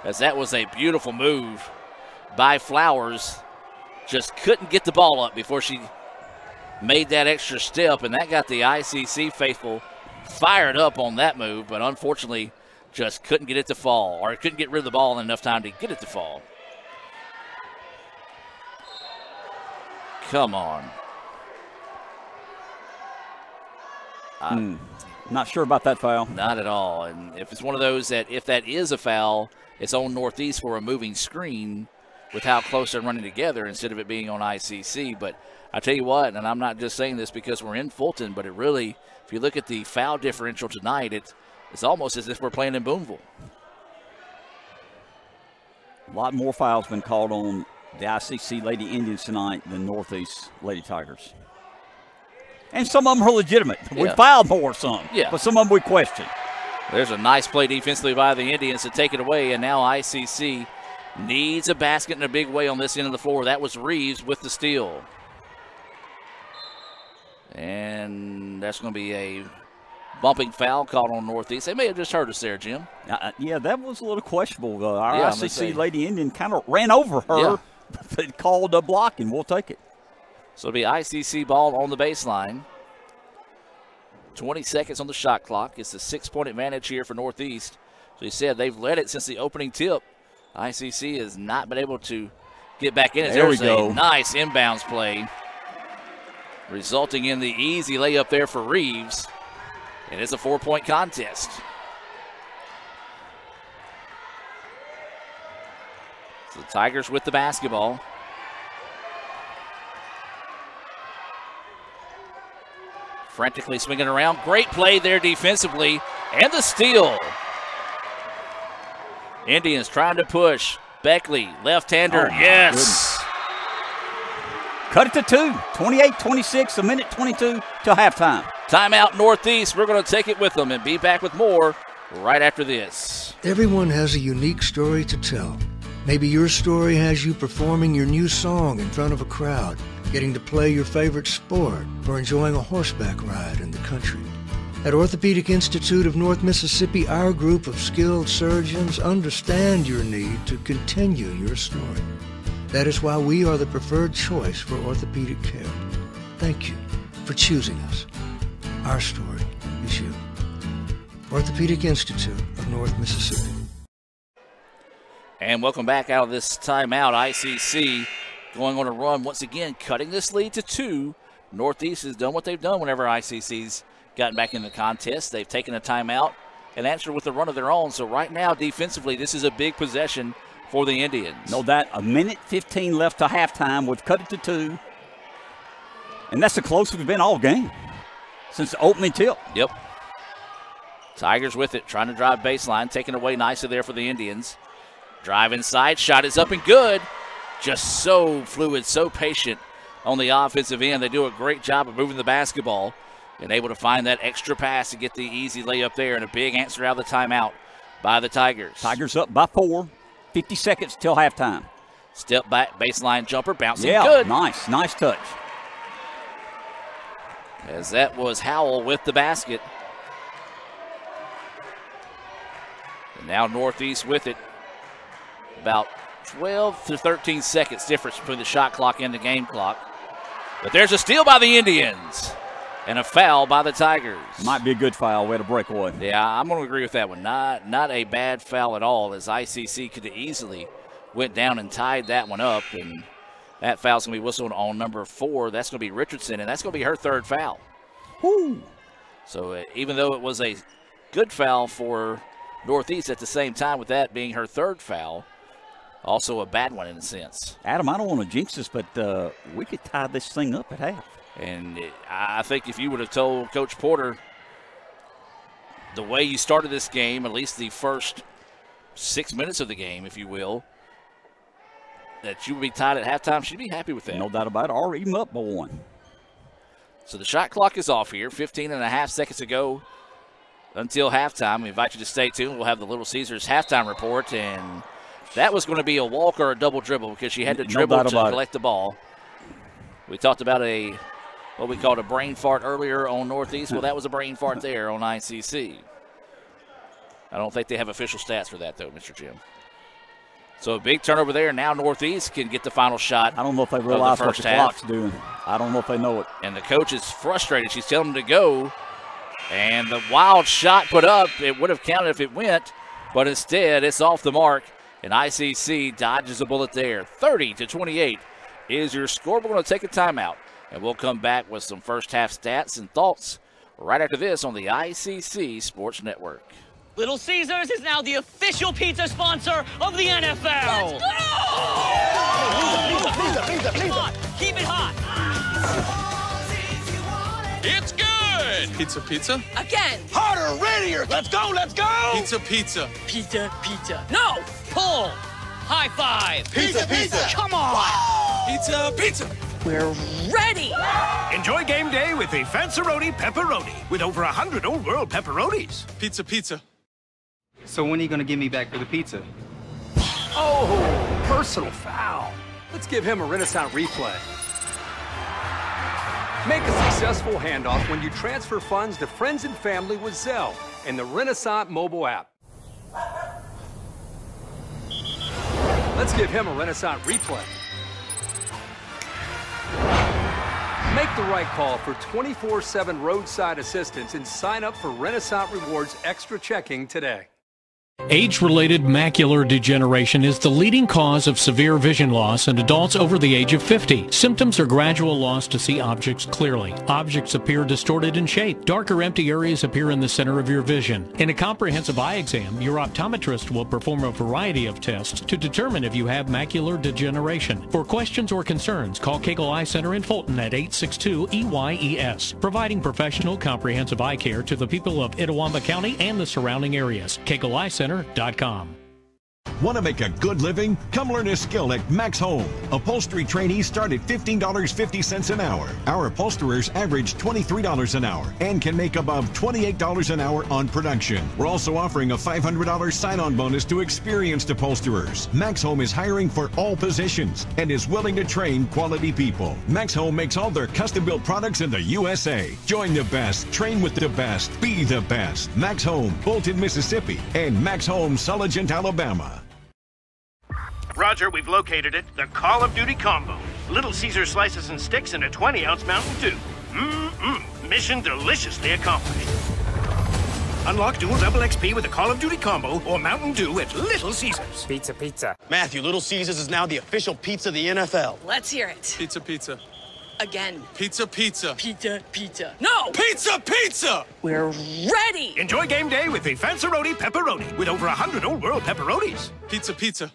[SPEAKER 8] as that was a beautiful move by Flowers. Just couldn't get the ball up before she made that extra step, and that got the ICC faithful fired up on that move, but unfortunately just couldn't get it to fall, or couldn't get rid of the ball in enough time to get it to fall. Come on.
[SPEAKER 9] Not sure about that foul.
[SPEAKER 8] Not at all. And if it's one of those that if that is a foul, it's on Northeast for a moving screen with how close they're running together instead of it being on ICC. But I tell you what, and I'm not just saying this because we're in Fulton, but it really, if you look at the foul differential tonight, it's almost as if we're playing in Boonville.
[SPEAKER 9] A lot more fouls been called on the ICC Lady Indians tonight than Northeast Lady Tigers. And some of them are legitimate. Yeah. We fouled more some, but some of them we question.
[SPEAKER 8] There's a nice play defensively by the Indians to take it away, and now ICC needs a basket in a big way on this end of the floor. That was Reeves with the steal. And that's going to be a bumping foul called on Northeast. They may have just hurt us there, Jim.
[SPEAKER 9] Yeah, that was a little questionable. Our ICC Lady Indian kind of ran over her, but called a block, and we'll take it.
[SPEAKER 8] So it'll be ICC ball on the baseline. 20 seconds on the shot clock. It's a 6-point advantage here for Northeast. So you said they've led it since the opening tip. ICC has not been able to get back in it.
[SPEAKER 9] There we go.
[SPEAKER 8] A nice inbounds play, resulting in the easy layup there for Reeves. And it's a 4-point contest. So the Tigers with the basketball. Frantically swinging around. Great play there defensively. And the steal. Indians trying to push. Beckley, left-hander. Yes.
[SPEAKER 9] Cut it to 2. 28-26, a minute 22 till halftime.
[SPEAKER 8] Timeout Northeast. We're going to take it with them and be back with more right after this.
[SPEAKER 13] Everyone has a unique story to tell. Maybe your story has you performing your new song in front of a crowd, getting to play your favorite sport, or enjoying a horseback ride in the country. At Orthopedic Institute of North Mississippi, our group of skilled surgeons understand your need to continue your story. That is why we are the preferred choice for orthopedic care. Thank you for choosing us. Our story is you. Orthopedic Institute of North Mississippi.
[SPEAKER 8] And welcome back out of this timeout. ICC going on a run once again, cutting this lead to 2. Northeast has done what they've done whenever ICC's gotten back in the contest. They've taken a timeout and answered with a run of their own. So right now, defensively, this is a big possession for the Indians.
[SPEAKER 9] No doubt. 1:15 left to halftime. We've cut it to 2. And that's the closest we've been all game since the opening tip.
[SPEAKER 8] Yep. Tigers with it, trying to drive baseline, taken away nicely there for the Indians. Drive inside, shot is up and good. Just so fluid, so patient on the offensive end. They do a great job of moving the basketball and able to find that extra pass to get the easy layup there, and a big answer out of the timeout by the Tigers.
[SPEAKER 9] Tigers up by 4, 50 seconds till halftime.
[SPEAKER 8] Step back, baseline jumper, bouncing
[SPEAKER 9] Yeah,
[SPEAKER 8] good.
[SPEAKER 9] nice touch.
[SPEAKER 8] As that was Howell with the basket. And now Northeast with it. About 12 to 13 seconds difference between the shot clock and the game clock. But there's a steal by the Indians and a foul by the Tigers.
[SPEAKER 9] Might be a good foul. Way to break away.
[SPEAKER 8] Yeah, I'm going to agree with that one. Not a bad foul at all, as ICC could have easily went down and tied that one up. And that foul's going to be whistled on number 4. That's going to be Richardson, and that's going to be her 3rd foul.
[SPEAKER 9] Woo.
[SPEAKER 8] So even though it was a good foul for Northeast, at the same time with that being her 3rd foul, also a bad one in a sense.
[SPEAKER 9] Adam, I don't want to jinx this, but we could tie this thing up at half.
[SPEAKER 8] And I think if you would have told Coach Porter the way you started this game, at least the first 6 minutes of the game, if you will, that you would be tied at halftime, she'd be happy with that.
[SPEAKER 9] No doubt about it, or even up by 1.
[SPEAKER 8] So the shot clock is off here. 15 and a half seconds to go until halftime. We invite you to stay tuned. We'll have the Little Caesars halftime report, and that was going to be a walk or a double dribble because she had to dribble to collect the ball. We talked about what we called a brain fart earlier on Northeast. Well, that was a brain fart there on ICC. I don't think they have official stats for that, though, Mr. Jim. So a big turnover there. Now Northeast can get the final shot.
[SPEAKER 9] I don't know if they realize what the clock's doing. I don't know if they know it.
[SPEAKER 8] And the coach is frustrated. She's telling them to go. And the wild shot put up, it would have counted if it went, but instead it's off the mark. And ICC dodges a bullet there. 30-28 is your score. We're going to take a timeout, and we'll come back with some first-half stats and thoughts right after this on the ICC Sports Network.
[SPEAKER 19] Little Caesars is now the official pizza sponsor of the NFL. Let's go! Pizza. Keep it hot.
[SPEAKER 17] It's good. Pizza.
[SPEAKER 19] Again.
[SPEAKER 16] Harder, readier. Let's go.
[SPEAKER 17] Pizza.
[SPEAKER 19] Pizza. No, pull. High five.
[SPEAKER 16] Pizza.
[SPEAKER 19] Come on.
[SPEAKER 17] Pizza.
[SPEAKER 19] We're ready.
[SPEAKER 16] Enjoy game day with the Fanceroni Pepperoni with over 100 old world pepperonis.
[SPEAKER 17] Pizza.
[SPEAKER 5] So when are you going to give me back for the pizza?
[SPEAKER 14] Oh, personal foul. Let's give him a Renaissance replay. Make a successful handoff when you transfer funds to friends and family with Zelle and the Renaissance mobile app. Let's give him a Renaissance replay. Make the right call for 24/7 roadside assistance and sign up for Renaissance Rewards Extra Checking today.
[SPEAKER 21] Age-related macular degeneration is the leading cause of severe vision loss in adults over the age of 50. Symptoms are gradual loss to see objects clearly. Objects appear distorted in shape. Darker, empty areas appear in the center of your vision. In a comprehensive eye exam, your optometrist will perform a variety of tests to determine if you have macular degeneration. For questions or concerns, call Cagle Eye Center in Fulton at 862-EYES, providing professional, comprehensive eye care to the people of Itawamba County and the surrounding areas. Cagle Eye Center.com.
[SPEAKER 2] Want to make a good living? Come learn a skill at Max Home. Upholstery trainees start at $15.50 an hour. Our upholsterers average $23 an hour and can make above $28 an hour on production. We're also offering a $500 sign-on bonus to experienced upholsterers. Max Home is hiring for all positions and is willing to train quality people. Max Home makes all their custom-built products in the USA. Join the best, train with the best, be the best. Max Home, Bolton, Mississippi, and Max Home, Sulligent, Alabama.
[SPEAKER 16] Roger, we've located it. The Call of Duty Combo. Little Caesar slices and sticks and a 20-ounce Mountain Dew. Mission deliciously accomplished. Unlock dual double XP with the Call of Duty Combo or Mountain Dew at Little Caesars.
[SPEAKER 18] Pizza, pizza. Matthew, Little Caesars is now the official pizza of the NFL.
[SPEAKER 19] Let's hear it.
[SPEAKER 17] Pizza, pizza.
[SPEAKER 19] Again.
[SPEAKER 17] Pizza, pizza.
[SPEAKER 19] Pizza, pizza. No!
[SPEAKER 17] Pizza, pizza!
[SPEAKER 19] We're ready!
[SPEAKER 16] Enjoy game day with the Fanceroni Pepperoni with over 100 Old World pepperonis.
[SPEAKER 17] Pizza, pizza.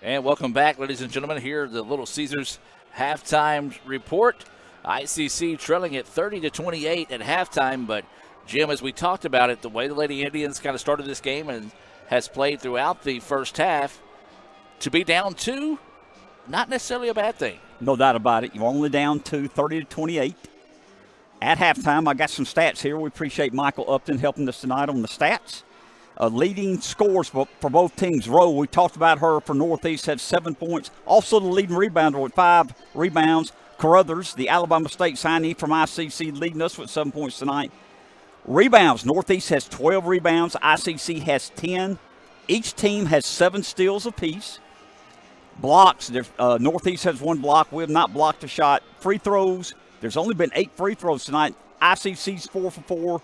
[SPEAKER 8] And welcome back, ladies and gentlemen. Here, the Little Caesars halftime report. ICC trailing at 30-28 at halftime. But, Jim, as we talked about it, the way the Lady Indians kind of started this game and has played throughout the first half, to be down 2, not necessarily a bad thing.
[SPEAKER 9] No doubt about it. You're only down 2, 30-28. At halftime, I got some stats here. We appreciate Michael Upton helping us tonight on the stats. Leading scores for both teams. Rowe, we talked about her for Northeast, had 7 points. Also the leading rebounder with 5 rebounds. Carruthers, the Alabama State signee from ICC, leading us with 7 points tonight. Rebounds, Northeast has 12 rebounds. ICC has 10. Each team has 7 steals apiece. Blocks, Northeast has 1 block. We have not blocked a shot. Free throws, there's only been 8 free throws tonight. ICC's 4 for 4.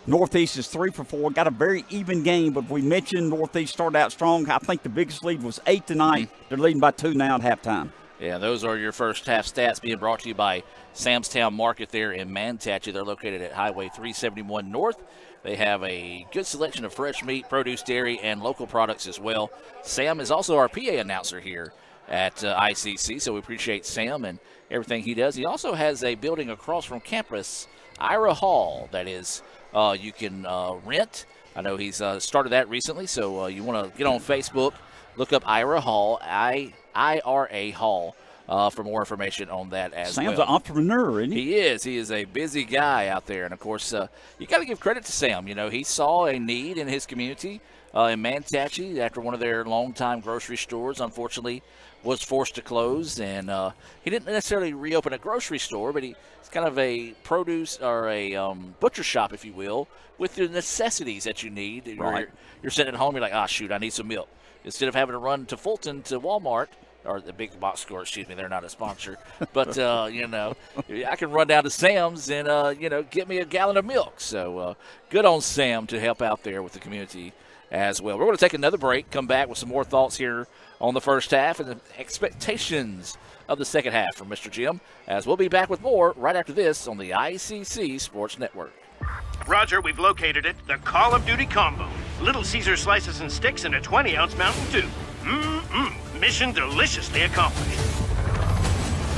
[SPEAKER 9] Northeast is 3 for 4. Got a very even game, but we mentioned Northeast started out strong. I think the biggest lead was 8 tonight. They're leading by 2 now at halftime.
[SPEAKER 8] Yeah, those are your first half stats being brought to you by Sam's Town Market there in Manatee. They're located at Highway 371 North. They have a good selection of fresh meat, produce, dairy, and local products as well. Sam is also our PA announcer here at ICC, so we appreciate Sam and everything he does. He also has a building across from campus, Ira Hall, that is you can rent. I know he's started that recently, so you want to get on Facebook, look up Ira Hall, IRA Hall, for more information on that as well.
[SPEAKER 9] Sam's an entrepreneur, isn't he?
[SPEAKER 8] He is. He is a busy guy out there. And, of course, you got to give credit to Sam. You know, he saw a need in his community in Manatee after one of their longtime grocery stores, unfortunately, was forced to close. And he didn't necessarily reopen a grocery store, but it's kind of a produce or a butcher shop, if you will, with the necessities that you need.
[SPEAKER 9] Right.
[SPEAKER 8] You're sitting at home, you're like, shoot, I need some milk. Instead of having to run to Fulton to Walmart, or the big box store, excuse me, they're not a sponsor. But, you know, I can run down to Sam's and, you know, get me a gallon of milk. So good on Sam to help out there with the community as well. We're going to take another break, come back with some more thoughts here on the first half and the expectations of the second half from Mr. Jim, as we'll be back with more right after this on the ICC Sports Network.
[SPEAKER 16] Roger, we've located it. The Call of Duty Combo. Little Caesar slices and sticks and a 20-ounce Mountain Dew. Mission deliciously accomplished.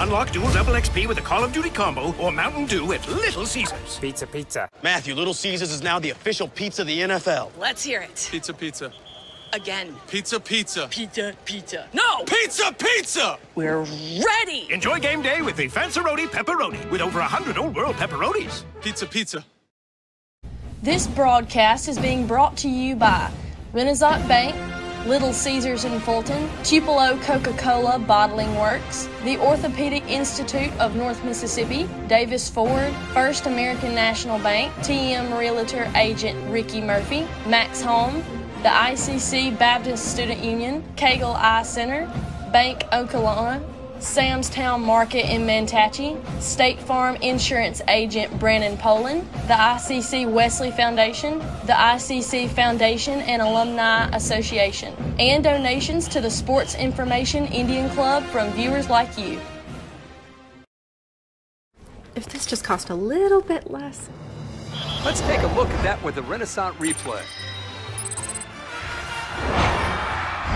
[SPEAKER 16] Unlock dual double XP with the Call of Duty Combo or Mountain Dew at Little Caesars.
[SPEAKER 18] Pizza, pizza. Matthew, Little Caesars is now the official pizza of the NFL.
[SPEAKER 19] Let's hear it.
[SPEAKER 17] Pizza, pizza.
[SPEAKER 19] Again.
[SPEAKER 17] Pizza, pizza.
[SPEAKER 19] Pizza, pizza. No!
[SPEAKER 17] Pizza, pizza!
[SPEAKER 19] We're ready!
[SPEAKER 16] Enjoy game day with the Fanceroni Pepperoni with over 100 Old World pepperonis.
[SPEAKER 17] Pizza, pizza.
[SPEAKER 12] This broadcast is being brought to you by Renaissance Bank, Little Caesars in Fulton, Tupelo Coca-Cola Bottling Works, the Orthopedic Institute of North Mississippi, Davis Ford, First American National Bank, TM Realtor Agent Ricky Murphy, Max Home, the ICC Baptist Student Union, Cagle Eye Center, Bank Okolona, Sam's Town Market in Manatee, State Farm Insurance Agent Brandon Poland, the ICC Wesley Foundation, the ICC Foundation and Alumni Association, and donations to the Sports Information Indian Club from viewers like you.
[SPEAKER 22] If this just cost a little bit less.
[SPEAKER 14] Let's take a look at that with the Renaissance replay.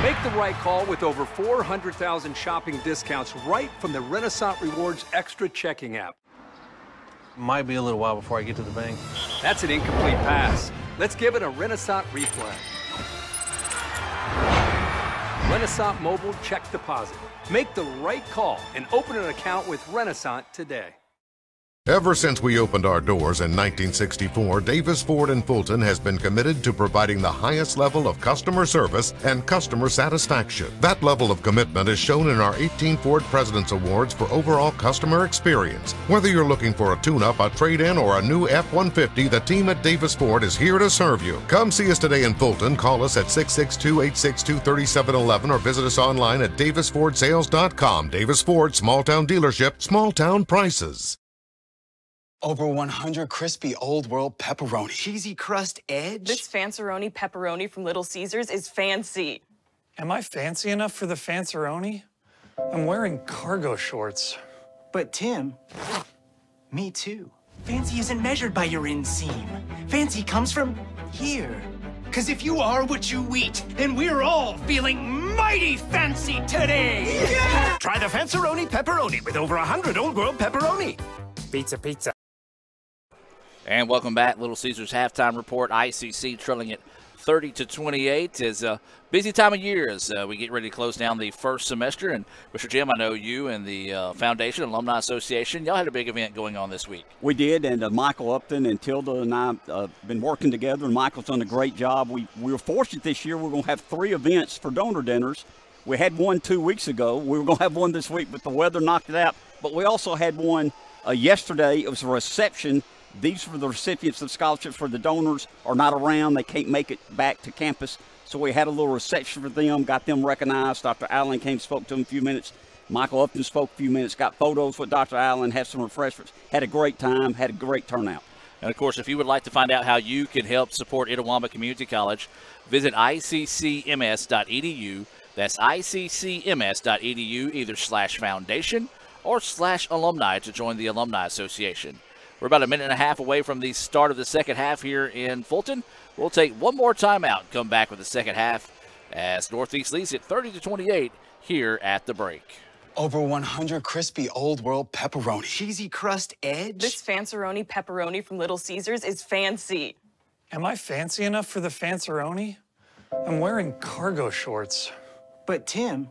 [SPEAKER 14] Make the right call with over 400,000 shopping discounts right from the Renaissance Rewards Extra checking app.
[SPEAKER 23] Might be a little while before I get to the bank.
[SPEAKER 14] That's an incomplete pass. Let's give it a Renaissance replay. Renaissance Mobile Check Deposit. Make the right call and open an account with Renaissance today.
[SPEAKER 1] Ever since we opened our doors in 1964, Davis Ford in Fulton has been committed to providing the highest level of customer service and customer satisfaction. That level of commitment is shown in our 18 Ford President's Awards for overall customer experience. Whether you're looking for a tune-up, a trade-in, or a new F-150, the team at Davis Ford is here to serve you. Come see us today in Fulton. Call us at 662-862-3711 or visit us online at davisfordsales.com. Davis Ford, small-town dealership, small-town prices.
[SPEAKER 3] Over 100 crispy Old World pepperoni.
[SPEAKER 15] Cheesy crust edge.
[SPEAKER 4] This Fanceroni pepperoni from Little Caesars is fancy.
[SPEAKER 6] Am I fancy enough for the Fanceroni? I'm wearing cargo shorts.
[SPEAKER 15] But Tim, me too. Fancy isn't measured by your inseam. Fancy comes from here. 'Cause if you are what you eat, then we're all feeling mighty fancy today. Yeah! Try the Fanceroni pepperoni with over 100 Old World pepperoni.
[SPEAKER 3] Pizza, pizza.
[SPEAKER 8] And welcome back. Little Caesars halftime report. ICC trailing it 30-28. Is a busy time of year as we get ready to close down the first semester. And Mr. Jim, I know you and the Foundation Alumni Association, y'all had a big event going on this week.
[SPEAKER 9] We did, and Michael Upton and Tilda and I been working together, and Michael's done a great job. We were fortunate this year. We're going to have 3 events for donor dinners. We had one 2 weeks ago. We were going to have one this week, but the weather knocked it out. But we also had one yesterday. It was a reception. These were the recipients of scholarships for the donors are not around. They can't make it back to campus. So we had a little reception for them, got them recognized. Dr. Allen came, spoke to them a few minutes. Michael Upton spoke a few minutes, got photos with Dr. Allen, had some refreshments, had a great time, had a great turnout.
[SPEAKER 8] And, of course, if you would like to find out how you can help support Itawamba Community College, visit iccms.edu. That's iccms.edu, either /foundation or /alumni to join the Alumni Association. We're about a minute and a half away from the start of the second half here in Fulton. We'll take one more timeout, come back with the second half as Northeast leads it 30-28 here at the break.
[SPEAKER 3] Over 100 crispy Old World pepperoni.
[SPEAKER 15] Cheesy crust edge.
[SPEAKER 4] This Fanceroni pepperoni from Little Caesars is fancy.
[SPEAKER 6] Am I fancy enough for the Fanceroni? I'm wearing cargo shorts.
[SPEAKER 15] But Tim,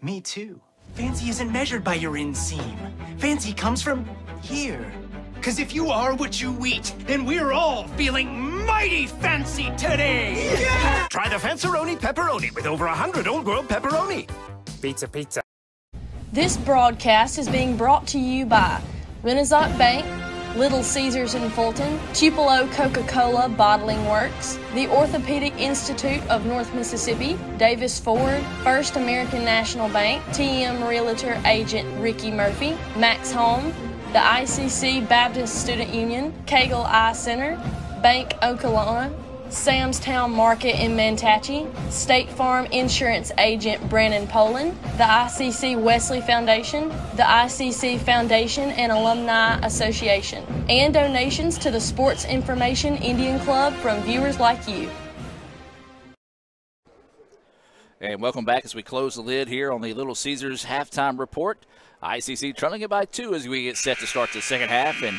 [SPEAKER 15] me too. Fancy isn't measured by your inseam. Fancy comes from here. 'Cause if you are what you eat, then we're all feeling mighty fancy today. Yeah! Try the Fanceroni pepperoni with over 100 Old World pepperoni.
[SPEAKER 3] Pizza, pizza.
[SPEAKER 12] This broadcast is being brought to you by Renaissance Bank, Little Caesars in Fulton, Tupelo Coca-Cola Bottling Works, the Orthopedic Institute of North Mississippi, Davis Ford, First American National Bank, TM Realtor Agent Ricky Murphy, Max Home, the ICC Baptist Student Union, Cagle Eye Center, Bank Okolona, Sam's Town Market in Mantachie, State Farm Insurance Agent Brandon Poland, the ICC Wesley Foundation, the ICC Foundation and Alumni Association, and donations to the Sports Information Indian Club from viewers like you.
[SPEAKER 8] And welcome back as we close the lid here on the Little Caesars halftime report. ICC trailing it by 2 as we get set to start the second half. And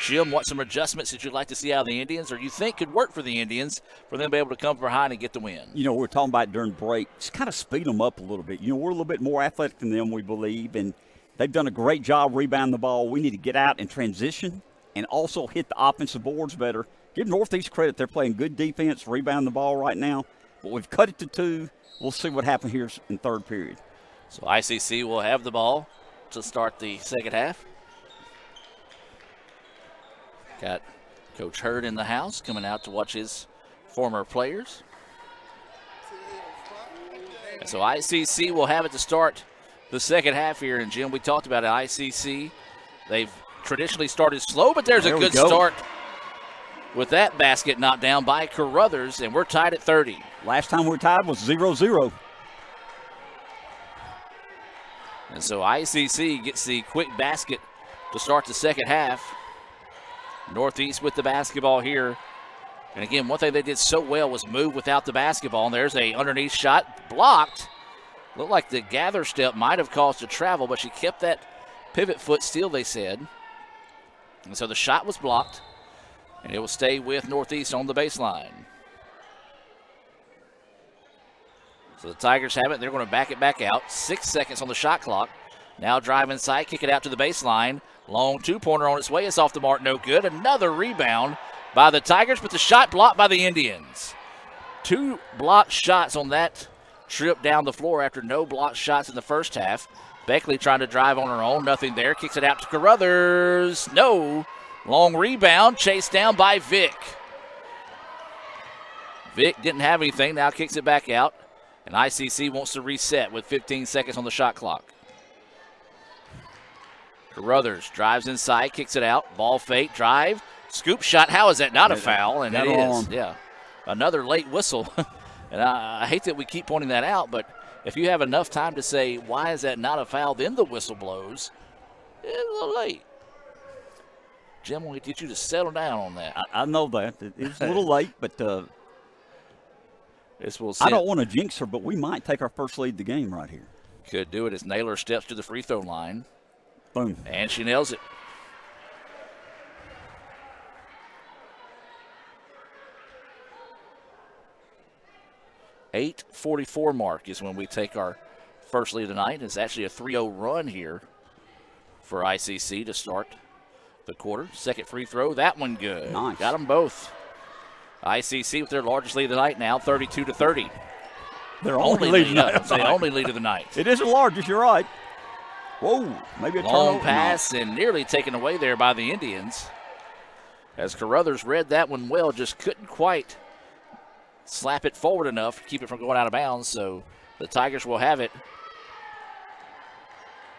[SPEAKER 8] Jim, what some adjustments that you'd like to see out of the Indians or you think could work for the Indians for them to be able to come behind and get the win?
[SPEAKER 9] You know, we're talking about during break, just kind of speed them up a little bit. You know, we're a little bit more athletic than them, we believe, and they've done a great job rebounding the ball. We need to get out and transition and also hit the offensive boards better. Give Northeast credit. They're playing good defense, rebounding the ball right now, but we've cut it to 2. We'll see what happens here in third period.
[SPEAKER 8] So ICC will have the ball to start the second half. Got Coach Hurd in the house coming out to watch his former players. And so ICC will have it to start the second half here. And Jim, we talked about it, ICC. They've traditionally started slow, but there's a good start with that basket knocked down by Carruthers, and we're tied at 30.
[SPEAKER 9] Last time we were tied was 0-0.
[SPEAKER 8] And so ICC gets the quick basket to start the second half. Northeast with the basketball here. And again, one thing they did so well was move without the basketball. And there's a underneath shot blocked. Looked like the gather step might have caused a travel, but she kept that pivot foot still, they said. And so the shot was blocked. And it will stay with Northeast on the baseline. So the Tigers have it. They're going to back it back out. 6 seconds on the shot clock. Now drive inside, kick it out to the baseline. Long two-pointer on its way. It's off the mark, no good. Another rebound by the Tigers, but the shot blocked by the Indians. 2 blocked shots on that trip down the floor after no blocked shots in the first half. Beckley trying to drive on her own. Nothing there. Kicks it out to Carruthers. No. Long rebound. Chased down by Vick. Vick didn't have anything. Now kicks it back out. And ICC wants to reset with 15 seconds on the shot clock. Carruthers drives inside. Kicks it out. Ball fake. Drive. Scoop shot. How is that not a foul? And it is. Yeah. Another late whistle. And I hate that we keep pointing that out, but if you have enough time to say, why is that not a foul, then the whistle blows, it's a little late. Jim, we'll get you to settle down on that.
[SPEAKER 9] I know that. It's a little late, but
[SPEAKER 8] this will
[SPEAKER 9] I don't want to jinx her, but we might take our first lead of the game right here.
[SPEAKER 8] Could do it as Naylor steps to the free throw line.
[SPEAKER 9] Boom.
[SPEAKER 8] And she nails it. .844 mark is when we take our first lead tonight. It's actually a 3-0 run here for ICC to start the quarter. Second free throw, that one good.
[SPEAKER 9] Nice.
[SPEAKER 8] Got them both. ICC with their largest lead of the night now, 32-30.
[SPEAKER 9] Their only lead
[SPEAKER 8] only lead of the night.
[SPEAKER 9] It is the largest, you're right. Whoa, maybe a
[SPEAKER 8] long pass and nearly taken away there by the Indians. As Carruthers read that one well, just couldn't quite slap it forward enough to keep it from going out of bounds, so the Tigers will have it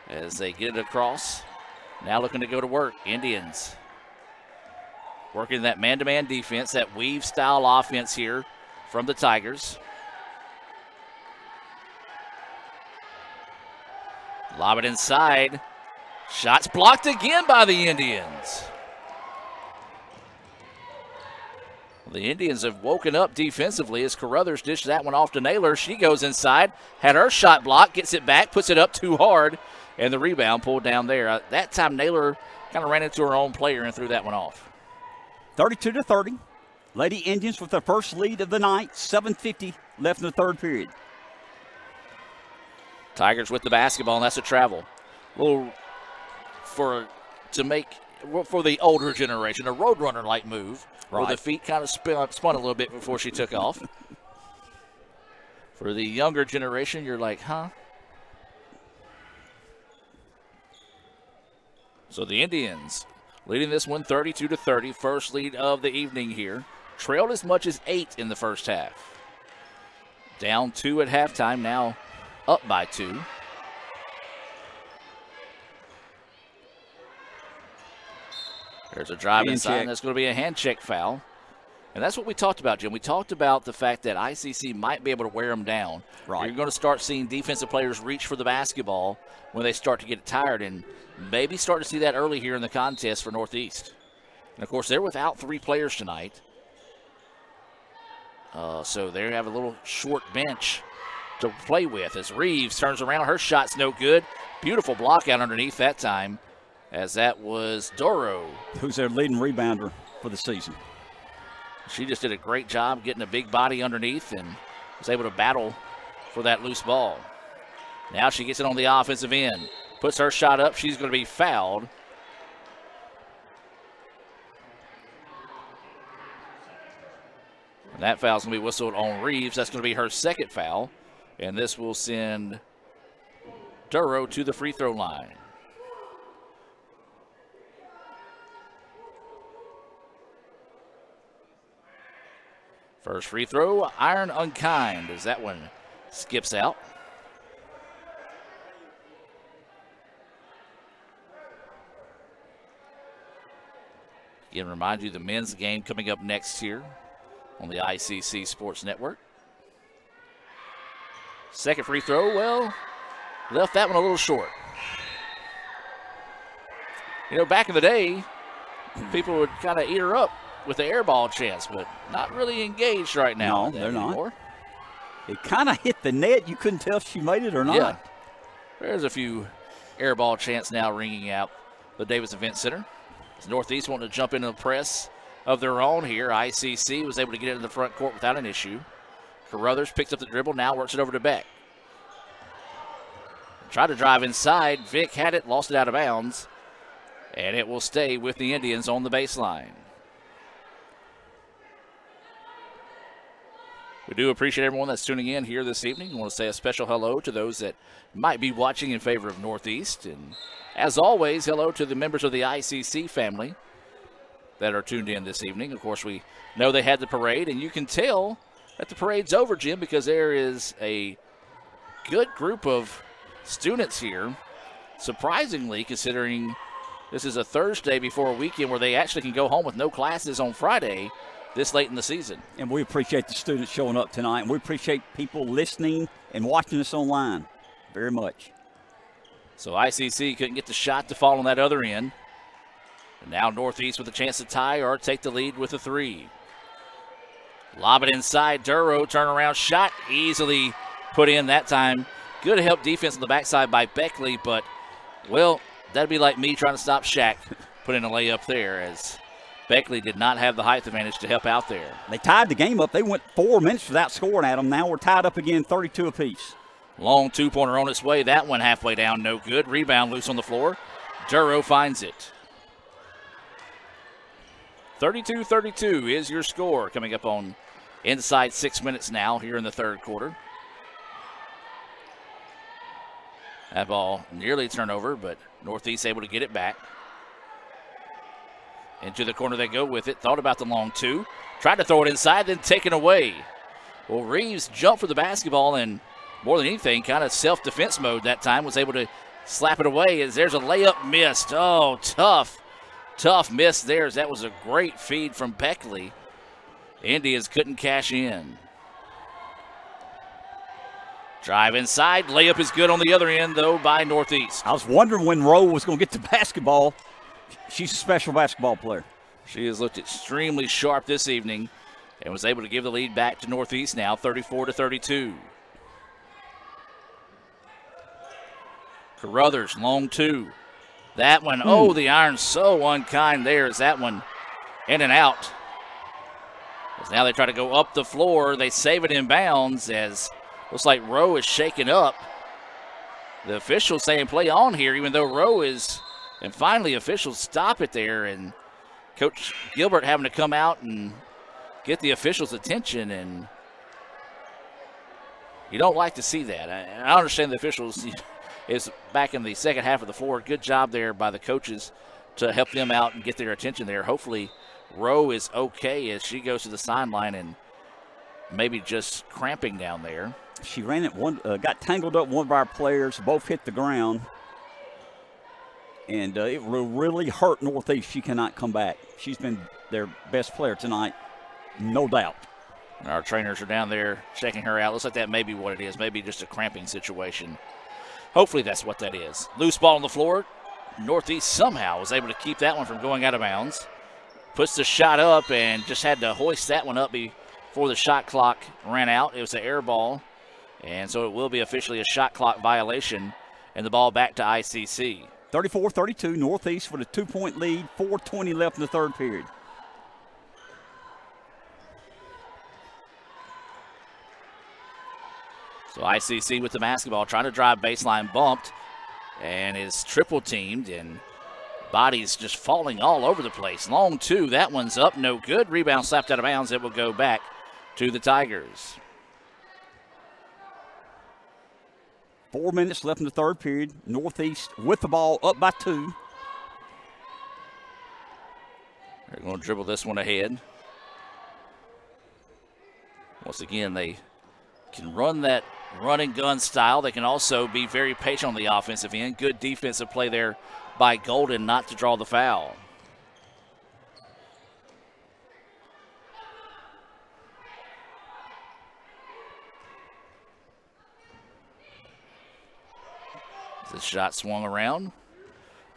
[SPEAKER 8] as they get it across. Now looking to go to work. Indians working that man-to-man defense, that weave-style offense here from the Tigers. Lob it inside. Shots blocked again by the Indians. The Indians have woken up defensively as Carruthers dished that one off to Naylor. She goes inside, had her shot blocked, gets it back, puts it up too hard, and the rebound pulled down there. That time Naylor kind of ran into her own player and threw that one off.
[SPEAKER 9] 32-30. Lady Indians with their first lead of the night. 7:50 left in the third period.
[SPEAKER 8] Tigers with the basketball, and that's a travel. A little for the older generation, a roadrunner-like move. Right. Where the feet kind of spun a little bit before she took off. For the younger generation, you're like, huh? So the Indians leading this one 32-30, first lead of the evening here. Trailed as much as 8 in the first half. Down 2 at halftime, now up by 2. There's a drive inside, and that's going to be a hand check foul. And that's what we talked about, Jim. We talked about the fact that ICC might be able to wear them down.
[SPEAKER 9] Right.
[SPEAKER 8] You're going to start seeing defensive players reach for the basketball when they start to get tired, and maybe start to see that early here in the contest for Northeast. And, of course, they're without 3 players tonight. So they have a little short bench to play with as Reeves turns around. Her shot's no good. Beautiful block out underneath that time, as that was Doro.
[SPEAKER 9] Who's their leading rebounder for the season.
[SPEAKER 8] She just did a great job getting a big body underneath and was able to battle for that loose ball. Now she gets it on the offensive end. Puts her shot up. She's going to be fouled. And that foul's going to be whistled on Reeves. That's going to be her second foul. And this will send Duro to the free throw line. First free throw, Iron Unkind, as that one skips out. Again, remind you the men's game coming up next here on the ICC Sports Network. Second free throw, well, left that one a little short. You know, back in the day, people would kind of eat her up with the air ball chance, but not really engaged right now.
[SPEAKER 9] No, they're not. It kind of hit the net. You couldn't tell if she made it or not.
[SPEAKER 8] Yeah. There's a few air ball chants now ringing out the Davis Event Center. As Northeast wanting to jump into the press of their own here. ICC was able to get into the front court without an issue. Carruthers picks up the dribble, now works it over to Beck. Tried to drive inside. Vick had it, lost it out of bounds. And it will stay with the Indians on the baseline. We do appreciate everyone that's tuning in here this evening. I want to say a special hello to those that might be watching in favor of Northeast. And as always, hello to the members of the ICC family that are tuned in this evening. Of course, we know they had the parade, and you can tell that the parade's over, Jim, because there is a good group of students here, surprisingly, considering this is a Thursday before a weekend where they actually can go home with no classes on Friday this late in the season.
[SPEAKER 9] And we appreciate the students showing up tonight, and we appreciate people listening and watching us online very much.
[SPEAKER 8] So ICC couldn't get the shot to fall on that other end. And now Northeast with a chance to tie or take the lead with a 3. Lob it inside. Duro, turnaround shot, easily put in that time. Good help defense on the backside by Beckley, but, well, that'd be like me trying to stop Shaq putting a layup there, as Beckley did not have the height advantage to help out there.
[SPEAKER 9] They tied the game up. They went 4 minutes without scoring at them. Now we're tied up again, 32 apiece.
[SPEAKER 8] Long two-pointer on its way. That one halfway down, no good. Rebound loose on the floor. Duro finds it. 32-32 is your score, coming up on inside 6 minutes now here in the third quarter. That ball nearly turnover, but Northeast able to get it back. Into the corner they go with it. Thought about the long two. Tried to throw it inside, then taken away. Well, Reeves jumped for the basketball and more than anything, kind of self-defense mode that time. Was able to slap it away as there's a layup missed. Oh, tough miss there, as that was a great feed from Beckley. Indians couldn't cash in. Drive inside. Layup is good on the other end, though, by Northeast.
[SPEAKER 9] I was wondering when Rowe was going to get the basketball. She's a special basketball player.
[SPEAKER 8] She has looked extremely sharp this evening and was able to give the lead back to Northeast now, 34-32. Carruthers, long two. That one, oh, the iron's so unkind there. Is that one in and out? As now they try to go up the floor. They save it in bounds as looks like Rowe is shaken up. The officials saying play on here, even though Rowe is, and finally officials stop it there, and Coach Gilbert having to come out and get the officials' attention, and you don't like to see that. I understand the officials is back in the second half of the floor. Good job there by the coaches to help them out and get their attention there. Hopefully Rowe is okay as she goes to the sideline and maybe just cramping down there.
[SPEAKER 9] She ran it one, got tangled up with one of our players. Both hit the ground, and it will really hurt Northeast. She cannot come back. She's been their best player tonight, no doubt.
[SPEAKER 8] Our trainers are down there checking her out. Looks like that may be what it is, maybe just a cramping situation. Hopefully that's what that is. Loose ball on the floor. Northeast somehow was able to keep that one from going out of bounds. Puts the shot up and just had to hoist that one up before the shot clock ran out. It was an air ball, and so it will be officially a shot clock violation, and the ball back to ICC.
[SPEAKER 9] 34-32, Northeast with a 2-point lead, 4:20 left in the third period.
[SPEAKER 8] So ICC with the basketball, trying to drive baseline, bumped, and is triple teamed, and bodies just falling all over the place. Long two, that one's up, no good. Rebound slapped out of bounds. It will go back to the Tigers.
[SPEAKER 9] 4 minutes left in the third period. Northeast with the ball, up by 2.
[SPEAKER 8] They're going to dribble this one ahead. Once again, they can run that run and gun style. They can also be very patient on the offensive end. Good defensive play there by Golden not to draw the foul. The shot swung around.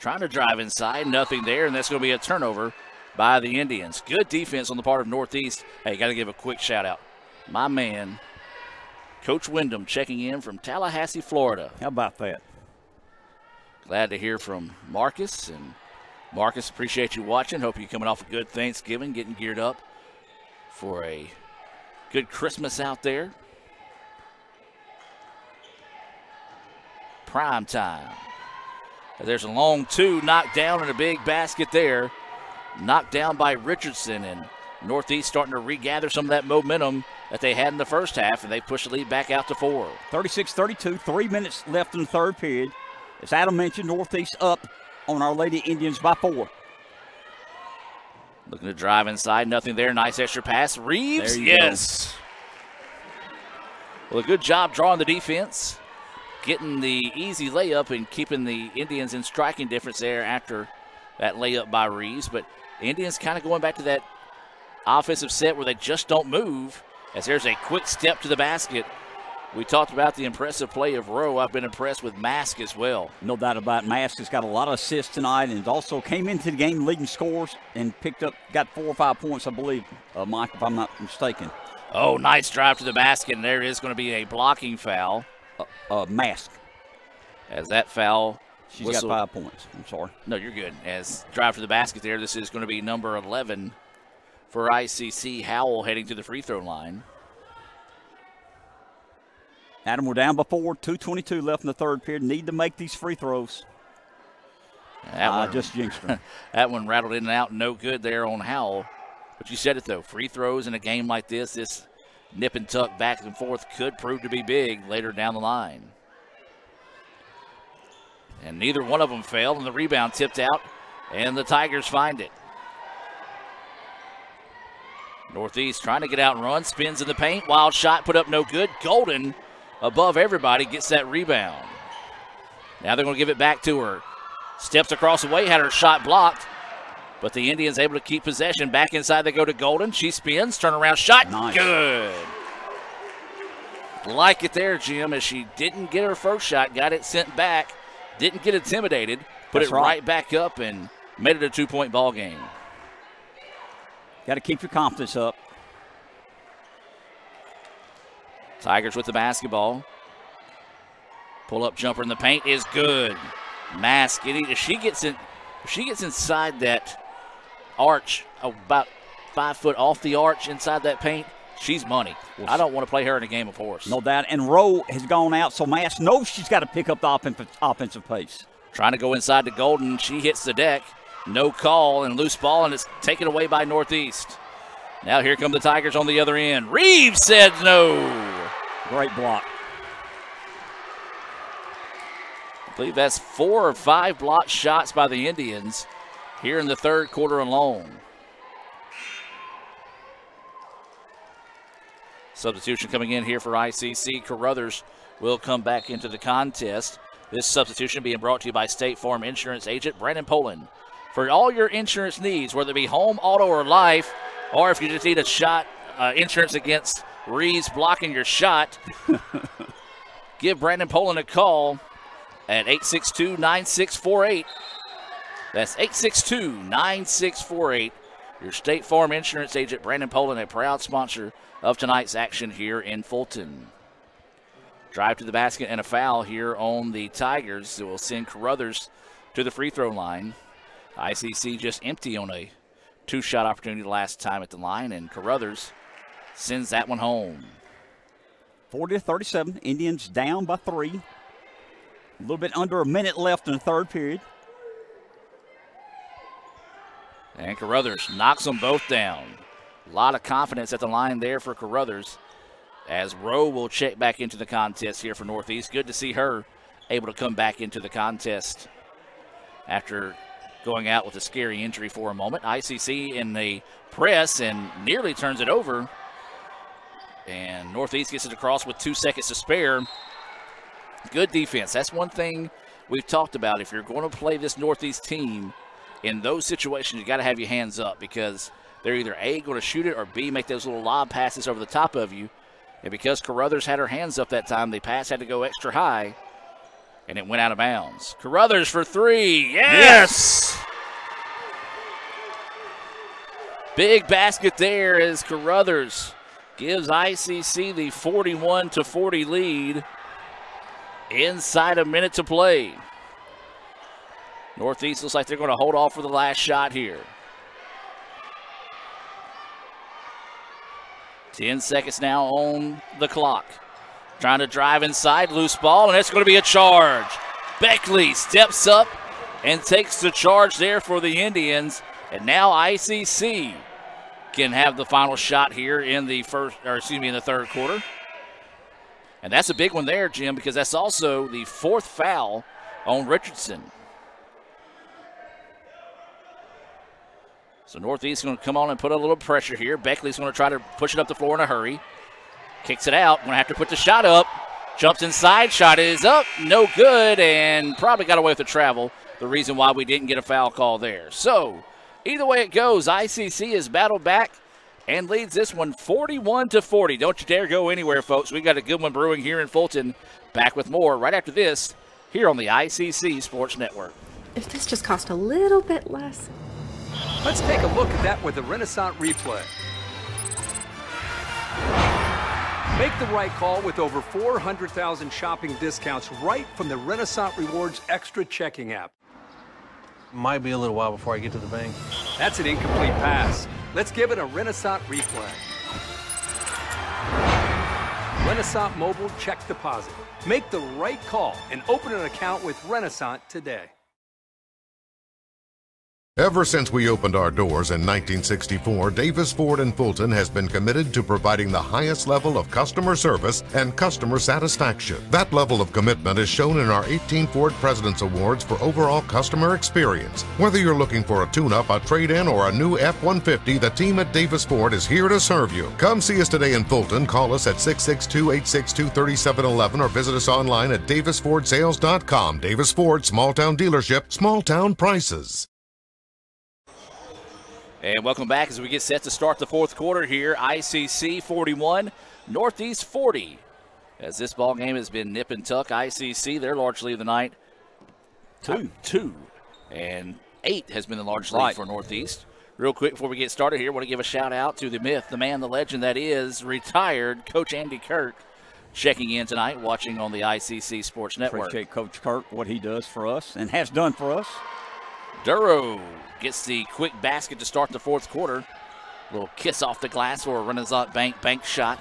[SPEAKER 8] Trying to drive inside, nothing there, and that's going to be a turnover by the Indians. Good defense on the part of Northeast. Hey, got to give a quick shout out. My man, Coach Wyndham, checking in from Tallahassee, Florida.
[SPEAKER 9] How about that?
[SPEAKER 8] Glad to hear from Marcus. And Marcus, appreciate you watching. Hope you're coming off a good Thanksgiving, getting geared up for a good Christmas out there. prime time. There's a long two knocked down in a big basket there. Knocked down by Richardson, and Northeast starting to regather some of that momentum that they had in the first half, and they push the lead back out to 4.
[SPEAKER 9] 36-32, 3 minutes left in the third period. As Adam mentioned, Northeast up on our Lady Indians by 4.
[SPEAKER 8] Looking to drive inside, nothing there. Nice extra pass. Reeves, yes. Go. Well, a good job drawing the defense, getting the easy layup and keeping the Indians in striking difference there after that layup by Reeves. But the Indians kind of going back to that offensive set where they just don't move, as there's a quick step to the basket. We talked about the impressive play of Rowe. I've been impressed with Mask as well.
[SPEAKER 9] No doubt about it. Mask has got a lot of assists tonight and also came into the game leading scores and got 4 or 5 points, I believe, Mike, if I'm not mistaken.
[SPEAKER 8] Oh, nice drive to the basket, and there is going to be a blocking foul.
[SPEAKER 9] Mask.
[SPEAKER 8] As that foul.
[SPEAKER 9] She's got 5 points. I'm sorry.
[SPEAKER 8] No, you're good. As drive to the basket there, this is going to be number 11 for ICC. Howell heading to the free throw line.
[SPEAKER 9] Adam, we're down by 4, 2:22 left in the third period. Need to make these free throws. Just jinxed them.
[SPEAKER 8] That one rattled in and out, no good there on Howell. But you said it, though. Free throws in a game like this nip and tuck back and forth could prove to be big later down the line. And neither one of them failed, and the rebound tipped out, and the Tigers find it. Northeast trying to get out and run, spins in the paint. Wild shot put up no good. Golden above everybody gets that rebound. Now they're going to give it back to her. Steps across the way, had her shot blocked, but the Indians able to keep possession. Back inside they go to Golden. She spins, turnaround shot, nice. Good. Like it there, Jim, as she didn't get her first shot, got it sent back, didn't get intimidated, put it right back up and made it a 2-point ball game.
[SPEAKER 9] Got to keep your confidence up.
[SPEAKER 8] Tigers with the basketball. Pull-up jumper in the paint is good. Mask, if she gets inside that arch, about 5 foot off the arch inside that paint, she's money. I don't want to play her in a game of horse.
[SPEAKER 9] No doubt. And Rowe has gone out, so Mask knows she's got to pick up the offensive pace.
[SPEAKER 8] Trying to go inside to Golden. She hits the deck. No call and loose ball, and it's taken away by Northeast. Now here come the Tigers on the other end. Reeves said no.
[SPEAKER 9] Great block.
[SPEAKER 8] I believe that's 4 or 5 blocked shots by the Indians here in the third quarter alone. Substitution coming in here for ICC. Carruthers will come back into the contest. This substitution being brought to you by State Farm Insurance agent Brandon Poland. For all your insurance needs, whether it be home, auto, or life, or if you just need a shot, insurance against Reeves blocking your shot, give Brandon Poland a call at 862-9648. That's 862-9648. Your State Farm Insurance agent, Brandon Poland, a proud sponsor of tonight's action here in Fulton. Drive to the basket and a foul here on the Tigers. It will send Carruthers to the free throw line. ICC just empty on a 2-shot opportunity last time at the line, and Carruthers sends that one home.
[SPEAKER 9] 40-37, Indians down by 3. A little bit under a minute left in the third period.
[SPEAKER 8] And Carruthers knocks them both down. A lot of confidence at the line there for Carruthers, as Rowe will check back into the contest here for Northeast. Good to see her able to come back into the contest after going out with a scary injury for a moment. ICC in the press and nearly turns it over. And Northeast gets it across with 2 seconds to spare. Good defense. That's one thing we've talked about. If you're going to play this Northeast team, in those situations, you got to have your hands up, because they're either A, going to shoot it, or B, make those little lob passes over the top of you. And because Carruthers had her hands up that time, the pass had to go extra high, and it went out of bounds. Carruthers for 3. Yes! Big basket there as Carruthers gives ICC the 41-40 lead inside a minute to play. Northeast looks like they're going to hold off for the last shot here. 10 seconds now on the clock. Trying to drive inside, loose ball, and it's going to be a charge. Beckley steps up and takes the charge there for the Indians. And now ICC can have the final shot here in the in the third quarter. And that's a big one there, Jim, because that's also the fourth foul on Richardson. So Northeast is going to come on and put a little pressure here. Beckley's going to try to push it up the floor in a hurry. Kicks it out. Going to have to put the shot up. Jumps inside. Shot is up. No good, and probably got away with the travel. The reason why we didn't get a foul call there. So either way it goes, ICC has battled back and leads this one 41-40. Don't you dare go anywhere, folks. We got a good one brewing here in Fulton. Back with more right after this here on the ICC Sports Network.
[SPEAKER 22] If this just cost a little bit less.
[SPEAKER 14] Let's take a look at that with the Renaissance replay. Make the right call with over 400,000 shopping discounts right from the Renaissance Rewards Extra checking app.
[SPEAKER 23] Might be a little while before I get to the bank.
[SPEAKER 14] That's an incomplete pass. Let's give it a Renaissance replay. Renaissance Mobile Check Deposit. Make the right call and open an account with Renaissance today.
[SPEAKER 1] Ever since we opened our doors in 1964, Davis Ford in Fulton has been committed to providing the highest level of customer service and customer satisfaction. That level of commitment is shown in our 18 Ford President's Awards for overall customer experience. Whether you're looking for a tune-up, a trade-in, or a new F-150, the team at Davis Ford is here to serve you. Come see us today in Fulton. Call us at 662-862-3711 or visit us online at davisfordsales.com. Davis Ford, small-town dealership, small-town prices.
[SPEAKER 8] And welcome back as we get set to start the fourth quarter here. ICC 41, Northeast 40. As this ball game has been nip and tuck, ICC, their large lead of the night, 2. And 8 has been the large lead for Northeast. Real quick before we get started here, I want to give a shout out to the myth, the man, the legend that is retired Coach Andy Kirk, checking in tonight, watching on the ICC Sports Network.
[SPEAKER 9] Appreciate Coach Kirk, what he does for us and has done for us.
[SPEAKER 8] Duro gets the quick basket to start the fourth quarter. A little kiss off the glass for a Renaissance bank shot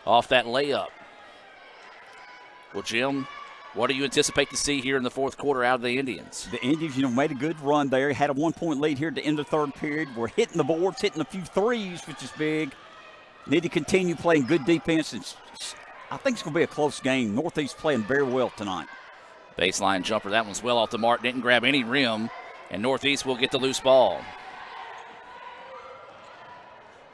[SPEAKER 8] off that layup. Well, Jim, what do you anticipate to see here in the fourth quarter out of the Indians?
[SPEAKER 9] The Indians, made a good run there. Had a 1-point lead here at the end of the third period. We're hitting the boards, hitting a few threes, which is big. Need to continue playing good defense. I think it's going to be a close game. Northeast playing very well tonight.
[SPEAKER 8] Baseline jumper. That one's well off the mark. Didn't grab any rim. And Northeast will get the loose ball.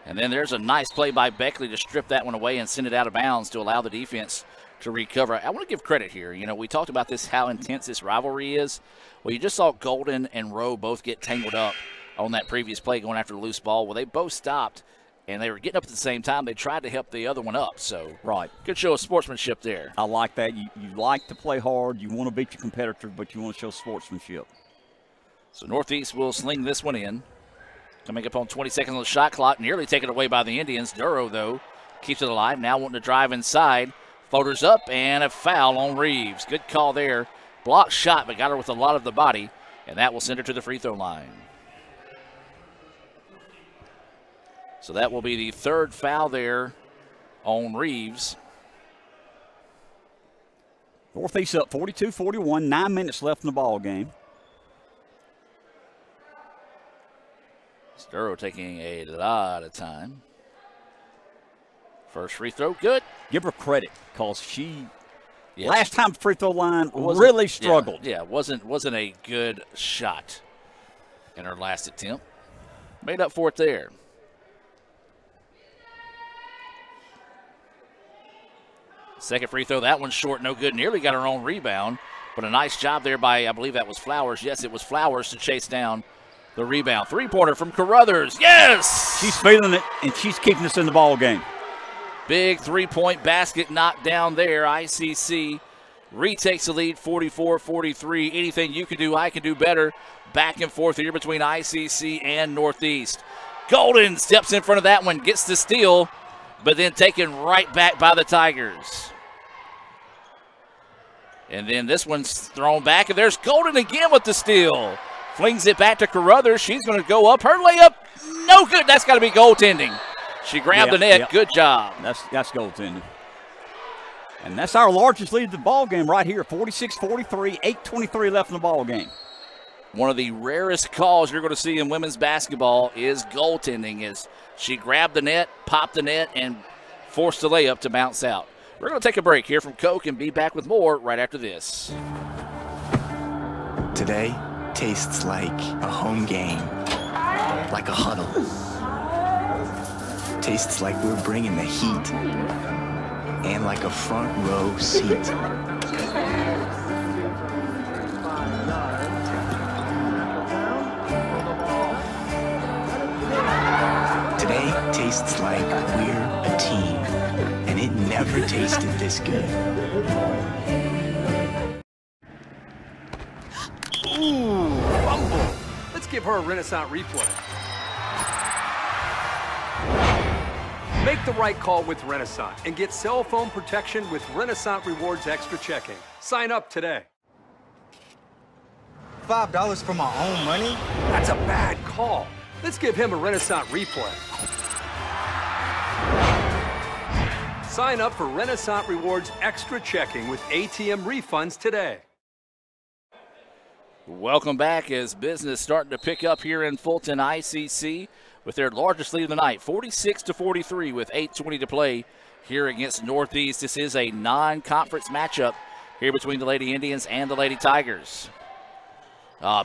[SPEAKER 8] And then there's a nice play by Beckley to strip that one away and send it out of bounds to allow the defense to recover. I want to give credit here. We talked about this, how intense this rivalry is. Well, you just saw Golden and Rowe both get tangled up on that previous play going after the loose ball. Well, they both stopped, and they were getting up at the same time. They tried to help the other one up. So, good show of sportsmanship there.
[SPEAKER 9] I like that. You like to play hard. You want to beat your competitor, but you want to show sportsmanship.
[SPEAKER 8] So Northeast will sling this one in. Coming up on 20 seconds on the shot clock, nearly taken away by the Indians. Duro, though, keeps it alive. Now wanting to drive inside. Floaters up, and a foul on Reeves. Good call there. Blocked shot, but got her with a lot of the body, and that will send her to the free throw line. So that will be the third foul there on Reeves.
[SPEAKER 9] Northeast up 42-41, 9 minutes left in the ball game.
[SPEAKER 8] Duro taking a lot of time. First free throw, good.
[SPEAKER 9] Give her credit, because she, last time free throw line, really struggled.
[SPEAKER 8] Yeah, wasn't a good shot in her last attempt. Made up for it there. Second free throw, that one's short, no good. Nearly got her own rebound, but a nice job there by, I believe that was Flowers. Yes, it was Flowers to chase down the rebound. Three-pointer from Carruthers. Yes!
[SPEAKER 9] She's feeling it, and she's keeping us in the ball game.
[SPEAKER 8] Big three-point basket knocked down there. ICC retakes the lead 44-43. Anything you can do, I can do better. Back and forth here between ICC and Northeast. Golden steps in front of that one, gets the steal, but then taken right back by the Tigers. And then this one's thrown back, and there's Golden again with the steal. Flings it back to Carruthers. She's going to go up. Her layup, no good. That's got to be goaltending. She grabbed the net. Good job.
[SPEAKER 9] That's goaltending. And that's our largest lead of the ball game right here, 46-43, 8:23 left in the ball game.
[SPEAKER 8] One of the rarest calls you're going to see in women's basketball is goaltending, as she grabbed the net, popped the net, and forced the layup to bounce out. We're going to take a break here from Coke and be back with more right after this.
[SPEAKER 7] Today tastes like a home game, like a huddle. Tastes like we're bringing the heat, and like a front row seat. Today tastes like we're a team, and it never tasted this good.
[SPEAKER 14] Ooh, fumble. Let's give her a Renaissance replay. Make the right call with Renaissance and get cell phone protection with Renaissance Rewards Extra Checking. Sign up today.
[SPEAKER 3] $5 for my own money?
[SPEAKER 14] That's a bad call. Let's give him a Renaissance replay. Sign up for Renaissance Rewards Extra Checking with ATM refunds today.
[SPEAKER 8] Welcome back as business starting to pick up here in Fulton ICC with their largest lead of the night, 46-43 with 8:20 to play here against Northeast. This is a non-conference matchup here between the Lady Indians and the Lady Tigers.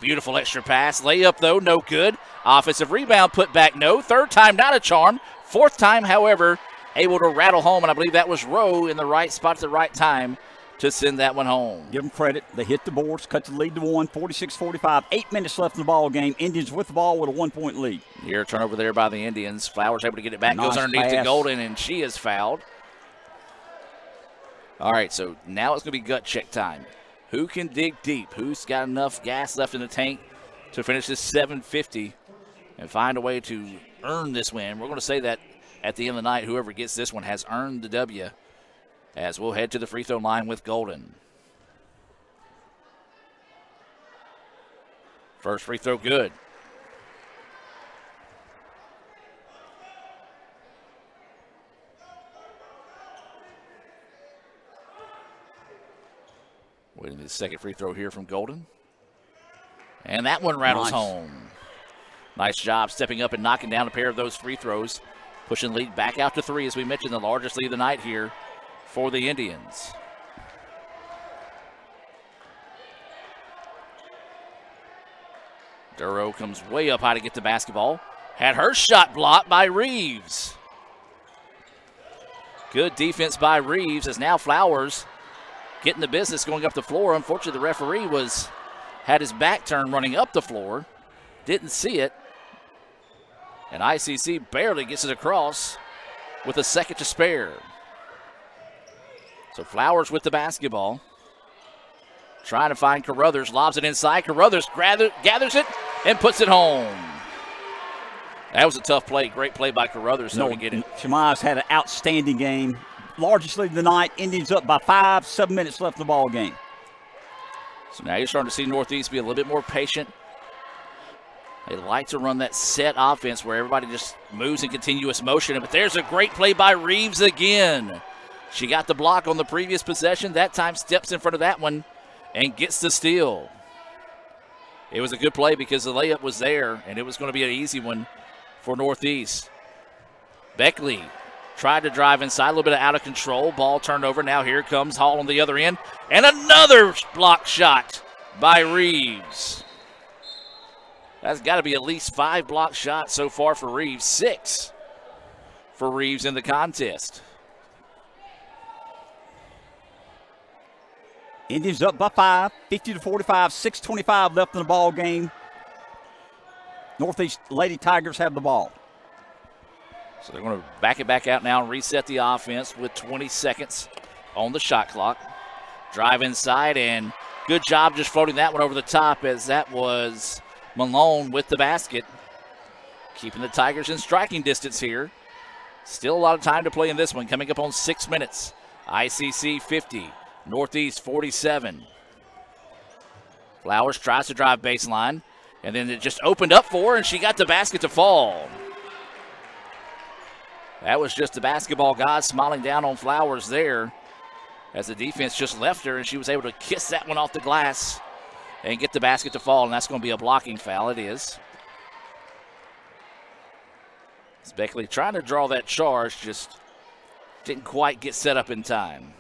[SPEAKER 8] Beautiful extra pass. Layup, though, no good. Offensive rebound, put back, no. Third time, not a charm. Fourth time, however, able to rattle home, and I believe that was Rowe in the right spot at the right time to send that one home.
[SPEAKER 9] Give them credit. They hit the boards, cut the lead to 1, 46-45. 8 minutes left in the ball game. Indians with the ball with a 1-point lead.
[SPEAKER 8] Here, turnover there by the Indians. Flowers able to get it back.
[SPEAKER 9] Nice
[SPEAKER 8] goes underneath
[SPEAKER 9] pass
[SPEAKER 8] to Golden, and she is fouled. All right, so now it's going to be gut check time. Who can dig deep? Who's got enough gas left in the tank to finish this 750 and find a way to earn this win? We're going to say that at the end of the night, whoever gets this one has earned the W, as we'll head to the free throw line with Golden. First free throw good. Waiting for the second free throw here from Golden. And that one rattles home. Nice job stepping up and knocking down a pair of those free throws. Pushing the lead back out to 3, as we mentioned, the largest lead of the night here for the Indians. Duro comes way up high to get the basketball. Had her shot blocked by Reeves. Good defense by Reeves, as now Flowers getting the business going up the floor. Unfortunately, the referee had his back turned running up the floor. Didn't see it. And ICC barely gets it across with a second to spare. So Flowers with the basketball. Trying to find Carruthers, lobs it inside. Carruthers gathers it and puts it home. That was a tough play. Great play by Carruthers to get it.
[SPEAKER 9] Shemaiah's had an outstanding game. Largest lead of the night. Indians up by 5, 7 minutes left in the ball game.
[SPEAKER 8] So now you're starting to see Northeast be a little bit more patient. They like to run that set offense where everybody just moves in continuous motion. But there's a great play by Reeves again. She got the block on the previous possession. That time steps in front of that one and gets the steal. It was a good play because the layup was there, and it was going to be an easy one for Northeast. Beckley tried to drive inside, a little bit of out of control. Ball turned over. Now here comes Hall on the other end. And another block shot by Reeves. That's got to be at least 5 block shots so far for Reeves. 6 for Reeves in the contest.
[SPEAKER 9] Indians up by 5, 50-45, 6:25 left in the ball game. Northeast Lady Tigers have the ball.
[SPEAKER 8] So they're going to back it back out now and reset the offense with 20 seconds on the shot clock. Drive inside, and good job just floating that one over the top, as that was Malone with the basket. Keeping the Tigers in striking distance here. Still a lot of time to play in this one, coming up on 6 minutes. ICC 50, Northeast 47. Flowers tries to drive baseline, and then it just opened up for her, and she got the basket to fall. That was just the basketball god smiling down on Flowers there. as the defense just left her, and she was able to kiss that one off the glass and get the basket to fall, and that's going to be a blocking foul. It is. It's Beckley trying to draw that charge, just didn't quite get set up in time.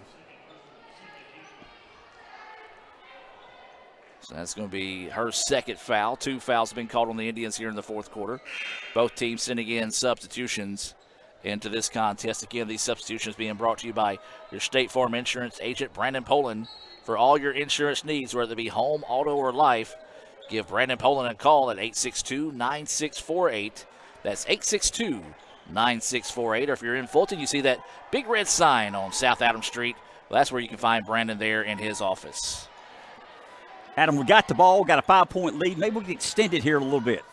[SPEAKER 8] So that's going to be her second foul. 2 fouls have been called on the Indians here in the fourth quarter. Both teams sending in substitutions into this contest. Again, these substitutions being brought to you by your State Farm Insurance agent, Brandon Poland. For all your insurance needs, whether it be home, auto, or life, give Brandon Poland a call at 862-9648. That's 862-9648. Or if you're in Fulton, you see that big red sign on South Adams Street. Well, that's where you can find Brandon there in his office.
[SPEAKER 9] Adam, we got the ball, got a 5-point lead. Maybe we can extend it here a little bit.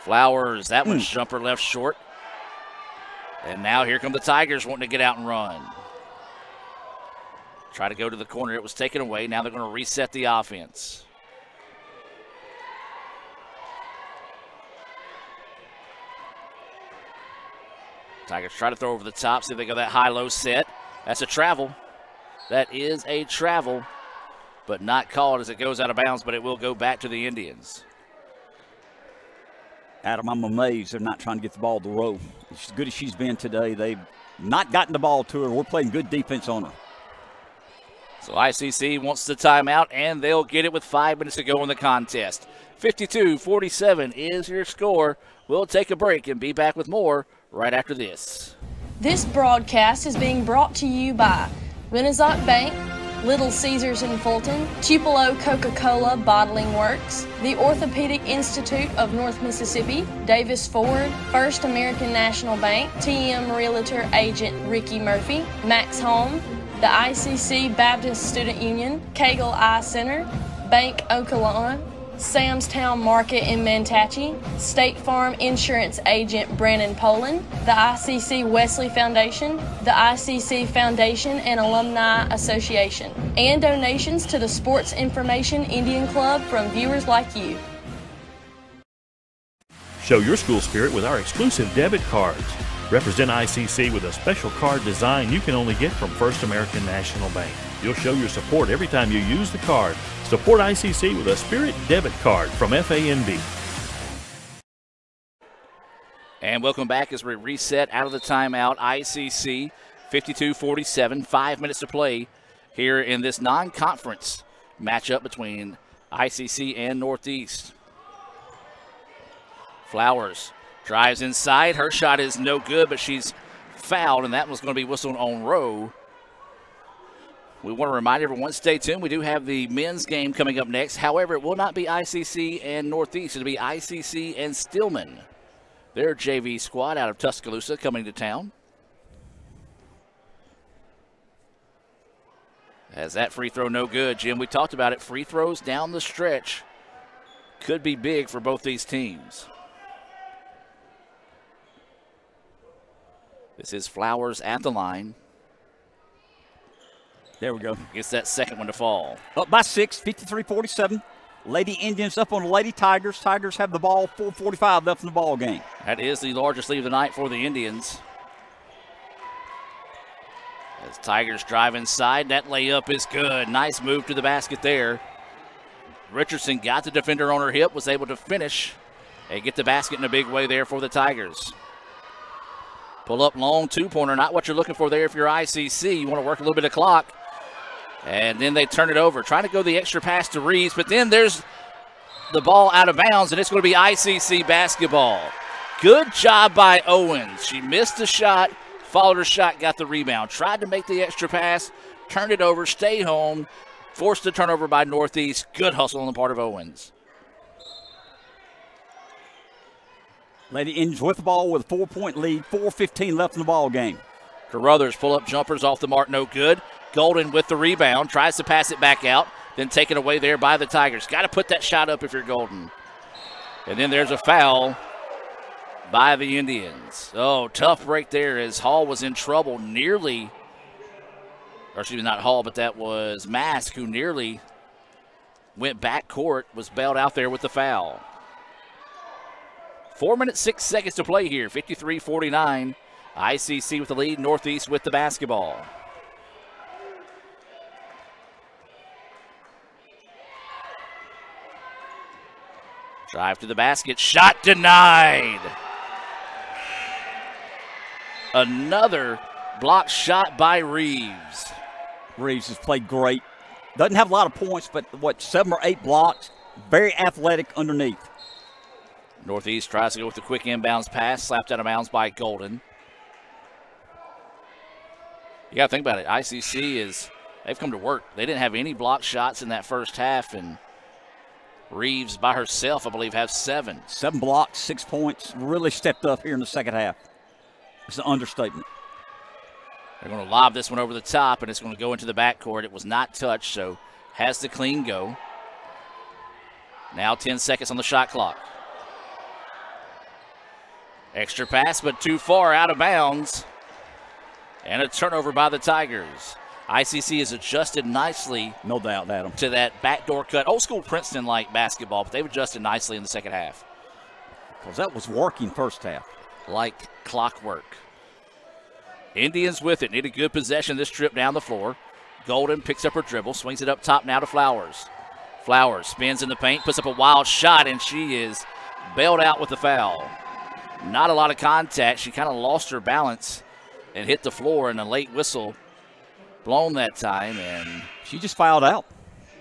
[SPEAKER 8] Flowers, that one's jumper left short. And now here come the Tigers wanting to get out and run. Try to go to the corner. It was taken away. Now they're going to reset the offense. Tigers try to throw over the top. See if they go that high-low set. That's a travel. That is a travel, but not called as it goes out of bounds, but it will go back to the Indians.
[SPEAKER 9] Adam, I'm amazed they're not trying to get the ball to row. As good as she's been today, they've not gotten the ball to her. We're playing good defense on her.
[SPEAKER 8] So ICC wants the timeout, and they'll get it with 5 minutes to go in the contest. 52-47 is your score. We'll take a break and be back with more right after this.
[SPEAKER 12] This broadcast is being brought to you by Renaissance Bank, Little Caesars in Fulton, Tupelo Coca-Cola Bottling Works, the Orthopedic Institute of North Mississippi, Davis Ford, First American National Bank, TM Realtor Agent Ricky Murphy, Max Home, the ICC Baptist Student Union, Cagle Eye Center, Bank Okolona, Sam's Town Market in Mantachie, State Farm Insurance Agent Brandon Poland, the ICC Wesley Foundation, the ICC Foundation and Alumni Association, and donations to the Sports Information Indian Club from viewers like you.
[SPEAKER 10] Show your school spirit with our exclusive debit cards. Represent ICC with a special card design you can only get from First American National Bank. You'll show your support every time you use the card. Support ICC with a Spirit debit card from FANB.
[SPEAKER 8] And welcome back as we reset out of the timeout. ICC 52-47, 5 minutes to play here in this non-conference matchup between ICC and Northeast. Flowers drives inside. Her shot is no good, but she's fouled, and that was going to be whistled on Rowe. We want to remind everyone, stay tuned. We do have the men's game coming up next. However, it will not be ICC and Northeast. It'll be ICC and Stillman. Their JV squad out of Tuscaloosa coming to town. As that free throw no good, Jim, we talked about it. Free throws down the stretch could be big for both these teams. This is Flowers at the line.
[SPEAKER 9] There we go.
[SPEAKER 8] Gets that second one to fall.
[SPEAKER 9] Up by 6, 53-47. Lady Indians up on the Lady Tigers. Tigers have the ball, 4:45 left in the ball game.
[SPEAKER 8] That is the largest lead of the night for the Indians. As Tigers drive inside, that layup is good. Nice move to the basket there. Richardson got the defender on her hip, was able to finish and get the basket in a big way there for the Tigers. Pull up long two-pointer, not what you're looking for there if you're ICC. You want to work a little bit of clock. And then they turn it over, trying to go the extra pass to Reeves, but then there's the ball out of bounds, and it's going to be ICC basketball. Good job by Owens. She missed the shot, followed her shot, got the rebound. Tried to make the extra pass, turned it over, stayed home, forced the turnover by Northeast. Good hustle on the part of Owens.
[SPEAKER 9] Lady Indians with the ball with a 4-point lead, 4:15 left in the ball game.
[SPEAKER 8] Carruthers pull-up jumpers off the mark, no good. Golden with the rebound, tries to pass it back out, then taken away there by the Tigers. Got to put that shot up if you're Golden. And then there's a foul by the Indians. Oh, tough break there as Hall was in trouble nearly, or excuse me, not Hall, but that was Mask who nearly went back court, was bailed out there with the foul. 4 minutes, 6 seconds to play here, 53-49. ICC with the lead, Northeast with the basketball. Drive to the basket. Shot denied. Another block shot by Reeves.
[SPEAKER 9] Reeves has played great. Doesn't have a lot of points, but 7 or 8 blocks. Very athletic underneath.
[SPEAKER 8] Northeast tries to go with the quick inbounds pass, slapped out of bounds by Golden. You got to think about it. ICC they've come to work. They didn't have any block shots in that first half, and Reeves by herself, I believe, has 7.
[SPEAKER 9] 7 blocks, 6 points. Really stepped up here in the second half. It's an understatement.
[SPEAKER 8] They're going to lob this one over the top, and it's going to go into the backcourt. It was not touched, so has the clean go. Now 10 seconds on the shot clock. Extra pass, but too far out of bounds. And a turnover by the Tigers. ICC has adjusted nicely.
[SPEAKER 9] No doubt, Adam.
[SPEAKER 8] To that backdoor cut. Old school Princeton-like basketball, but they've adjusted nicely in the second half.
[SPEAKER 9] Because that was working first half.
[SPEAKER 8] Like clockwork. Indians with it. Need a good possession this trip down the floor. Golden picks up her dribble, swings it up top now to Flowers. Flowers spins in the paint, puts up a wild shot, and she is bailed out with the foul. Not a lot of contact. She kind of lost her balance and hit the floor, and a late whistle blown that time, and
[SPEAKER 9] she just fouled out.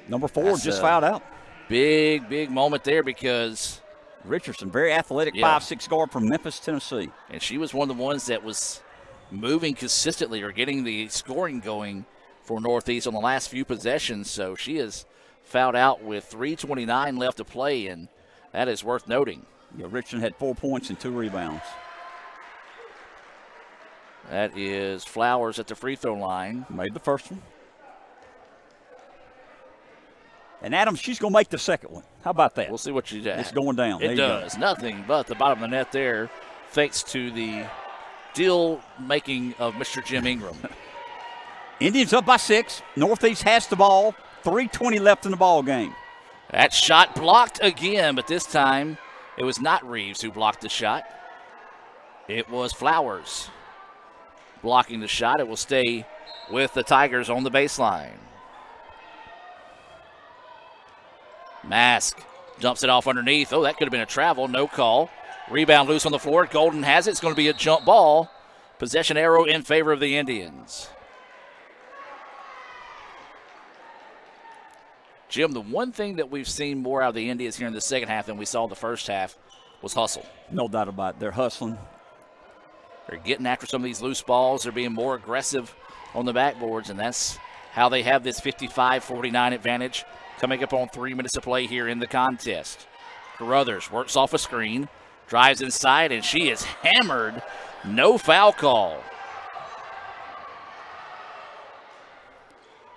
[SPEAKER 9] Number 4 just fouled out.
[SPEAKER 8] Big moment there because
[SPEAKER 9] Richardson, very athletic, 5'6" guard from Memphis, Tennessee.
[SPEAKER 8] And she was one of the ones that was moving consistently or getting the scoring going for Northeast on the last few possessions. So she is fouled out with 3:29 left to play, and that is worth noting.
[SPEAKER 9] Yeah, Richardson had 4 points and 2 rebounds.
[SPEAKER 8] That is Flowers at the free throw line.
[SPEAKER 9] Made the first one. And Adam, she's going to make the second one. How about that?
[SPEAKER 8] We'll see what she does.
[SPEAKER 9] It's going down.
[SPEAKER 8] It does. Nothing but the bottom of the net there, thanks to the deal-making of Mr. Jim Ingram.
[SPEAKER 9] Indians up by 6. Northeast has the ball. 3:20 left in the ball game.
[SPEAKER 8] That shot blocked again, but this time it was not Reeves who blocked the shot. It was Flowers blocking the shot. It will stay with the Tigers on the baseline. Mask jumps it off underneath. Oh, that could have been a travel. No call. Rebound loose on the floor. Golden has it. It's going to be a jump ball. Possession arrow in favor of the Indians. Jim, the one thing that we've seen more out of the Indians here in the second half than we saw in the first half was hustle.
[SPEAKER 9] No doubt about it. They're hustling.
[SPEAKER 8] They're getting after some of these loose balls. They're being more aggressive on the backboards, and that's how they have this 55-49 advantage coming up on 3 minutes to play here in the contest. Carruthers works off a screen, drives inside, and she is hammered. No foul call.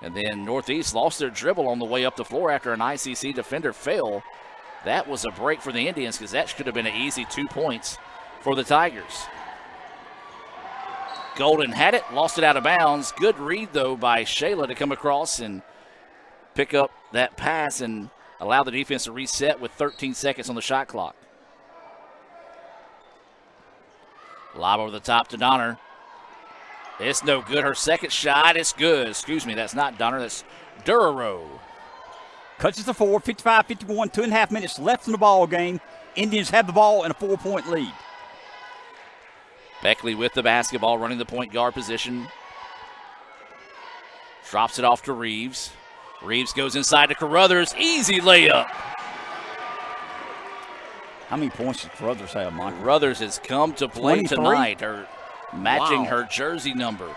[SPEAKER 8] And then Northeast lost their dribble on the way up the floor after an ICC defender fell. That was a break for the Indians because that could have been an easy 2 points for the Tigers. Golden had it, lost it out of bounds. Good read, though, by Shayla to come across and pick up that pass and allow the defense to reset with 13 seconds on the shot clock. Lob over the top to Donner. It's no good. Her second shot, it's good. Excuse me, that's not Donner, that's Duraro.
[SPEAKER 9] Cuts it to 4, 55-51, 2.5 minutes left in the ball game. Indians have the ball in a 4-point lead.
[SPEAKER 8] Beckley with the basketball, running the point guard position. Drops it off to Reeves. Reeves goes inside to Carruthers. Easy layup.
[SPEAKER 9] How many points did Carruthers have, Mike?
[SPEAKER 8] Carruthers has come to play
[SPEAKER 9] 23?
[SPEAKER 8] tonight. Matching her jersey number.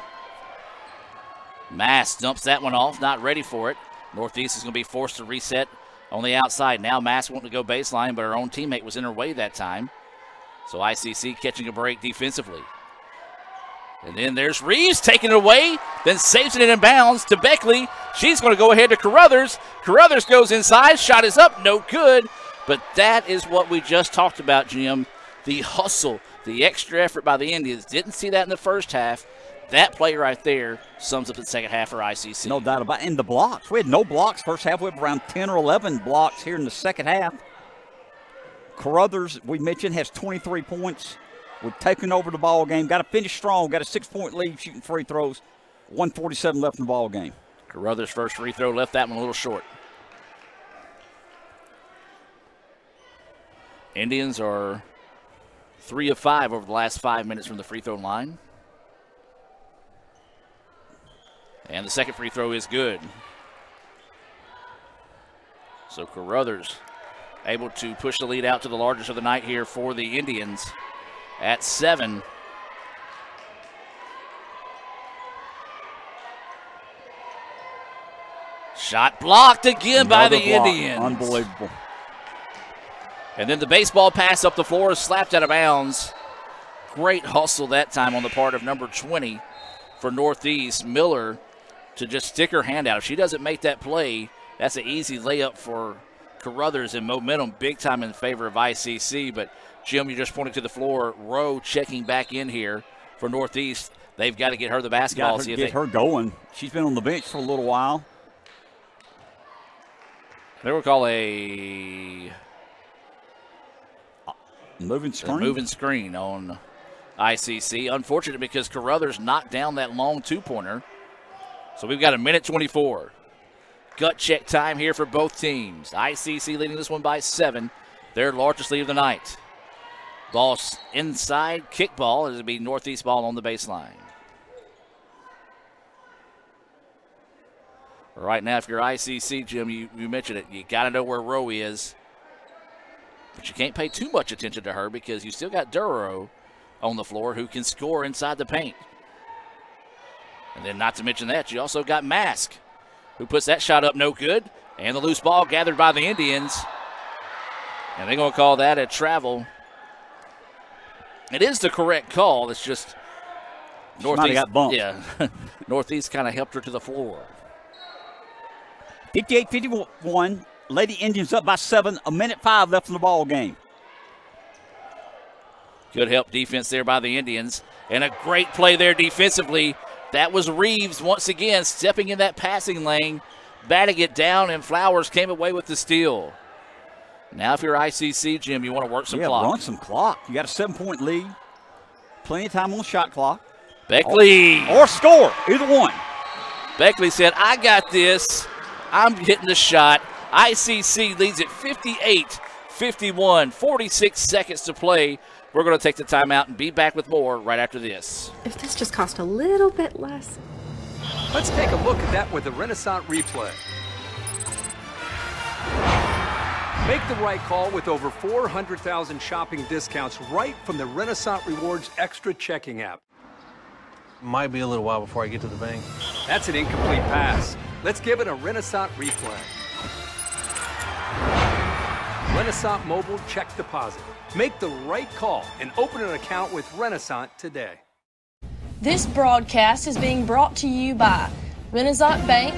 [SPEAKER 8] Mass dumps that one off, not ready for it. Northeast is going to be forced to reset on the outside. Now Mass wanting to go baseline, but her own teammate was in her way that time. So ICC catching a break defensively. And then there's Reeves taking it away, then saves it in bounds to Beckley. She's going to go ahead to Carruthers. Carruthers goes inside, shot is up, no good. But that is what we just talked about, Jim. The hustle, the extra effort by the Indians. Didn't see that in the first half. That play right there sums up the second half for ICC.
[SPEAKER 9] No doubt about it. And the blocks. We had no blocks first half. We have around 10 or 11 blocks here in the second half. Carruthers, we mentioned, has 23 points. We've taken over the ball game. Got to finish strong. Got a 6-point lead shooting free throws. 1:47 left in the ball game.
[SPEAKER 8] Carruthers' first free throw left that one a little short. Indians are 3 of 5 over the last 5 minutes from the free throw line. And the second free throw is good. So Carruthers able to push the lead out to the largest of the night here for the Indians at 7. Shot blocked again by the Indians.
[SPEAKER 9] Unbelievable.
[SPEAKER 8] And then the baseball pass up the floor is slapped out of bounds. Great hustle that time on the part of number 20 for Northeast. Miller to just stick her hand out. If she doesn't make that play, that's an easy layup for Carruthers, and momentum big time in favor of ICC. But, Jim, you just pointed to the floor. Rowe checking back in here for Northeast. They've got to get her the basketball.
[SPEAKER 9] Got to get her going. She's been on the bench for a little while.
[SPEAKER 8] They will call a
[SPEAKER 9] moving
[SPEAKER 8] screen on ICC. Unfortunate because Carruthers knocked down that long two-pointer. So we've got a minute 24. Gut check time here for both teams. ICC leading this one by 7. Their largest lead of the night. Ball inside, kick ball. It'll be Northeast ball on the baseline. Right now, if you're ICC, Jim, you mentioned it. You got to know where Rowe is. But you can't pay too much attention to her because you still got Duro on the floor who can score inside the paint. And then not to mention that, you also got Mask, who puts that shot up no good. And the loose ball gathered by the Indians. And they're going to call that a travel. It is the correct call. It's just Northeast
[SPEAKER 9] got bumped.
[SPEAKER 8] Yeah, Northeast kind of helped her to the floor.
[SPEAKER 9] 58-51. Lady Indians up by 7. A minute 5 left in the ball game.
[SPEAKER 8] Good help defense there by the Indians. And a great play there defensively. That was Reeves once again stepping in that passing lane, batting it down, and Flowers came away with the steal. Now if you're ICC, Jim, you want to work some clock.
[SPEAKER 9] Run some clock. You got a 7-point lead. Plenty of time on the shot clock.
[SPEAKER 8] Beckley.
[SPEAKER 9] Or score. Either one.
[SPEAKER 8] Beckley said, I got this. I'm hitting the shot. ICC leads it 58-51. 46 seconds to play. We're going to take the timeout and be back with more right after this.
[SPEAKER 22] If this just cost a little bit less.
[SPEAKER 14] Let's take a look at that with the Renaissance replay. Make the right call with over 400,000 shopping discounts right from the Renaissance Rewards Extra Checking app.
[SPEAKER 23] Might be a little while before I get to the bank.
[SPEAKER 14] That's an incomplete pass. Let's give it a Renaissance replay. Renaissance Mobile Check Deposit. Make the right call and open an account with Renaissance today.
[SPEAKER 12] This broadcast is being brought to you by Renaissance Bank,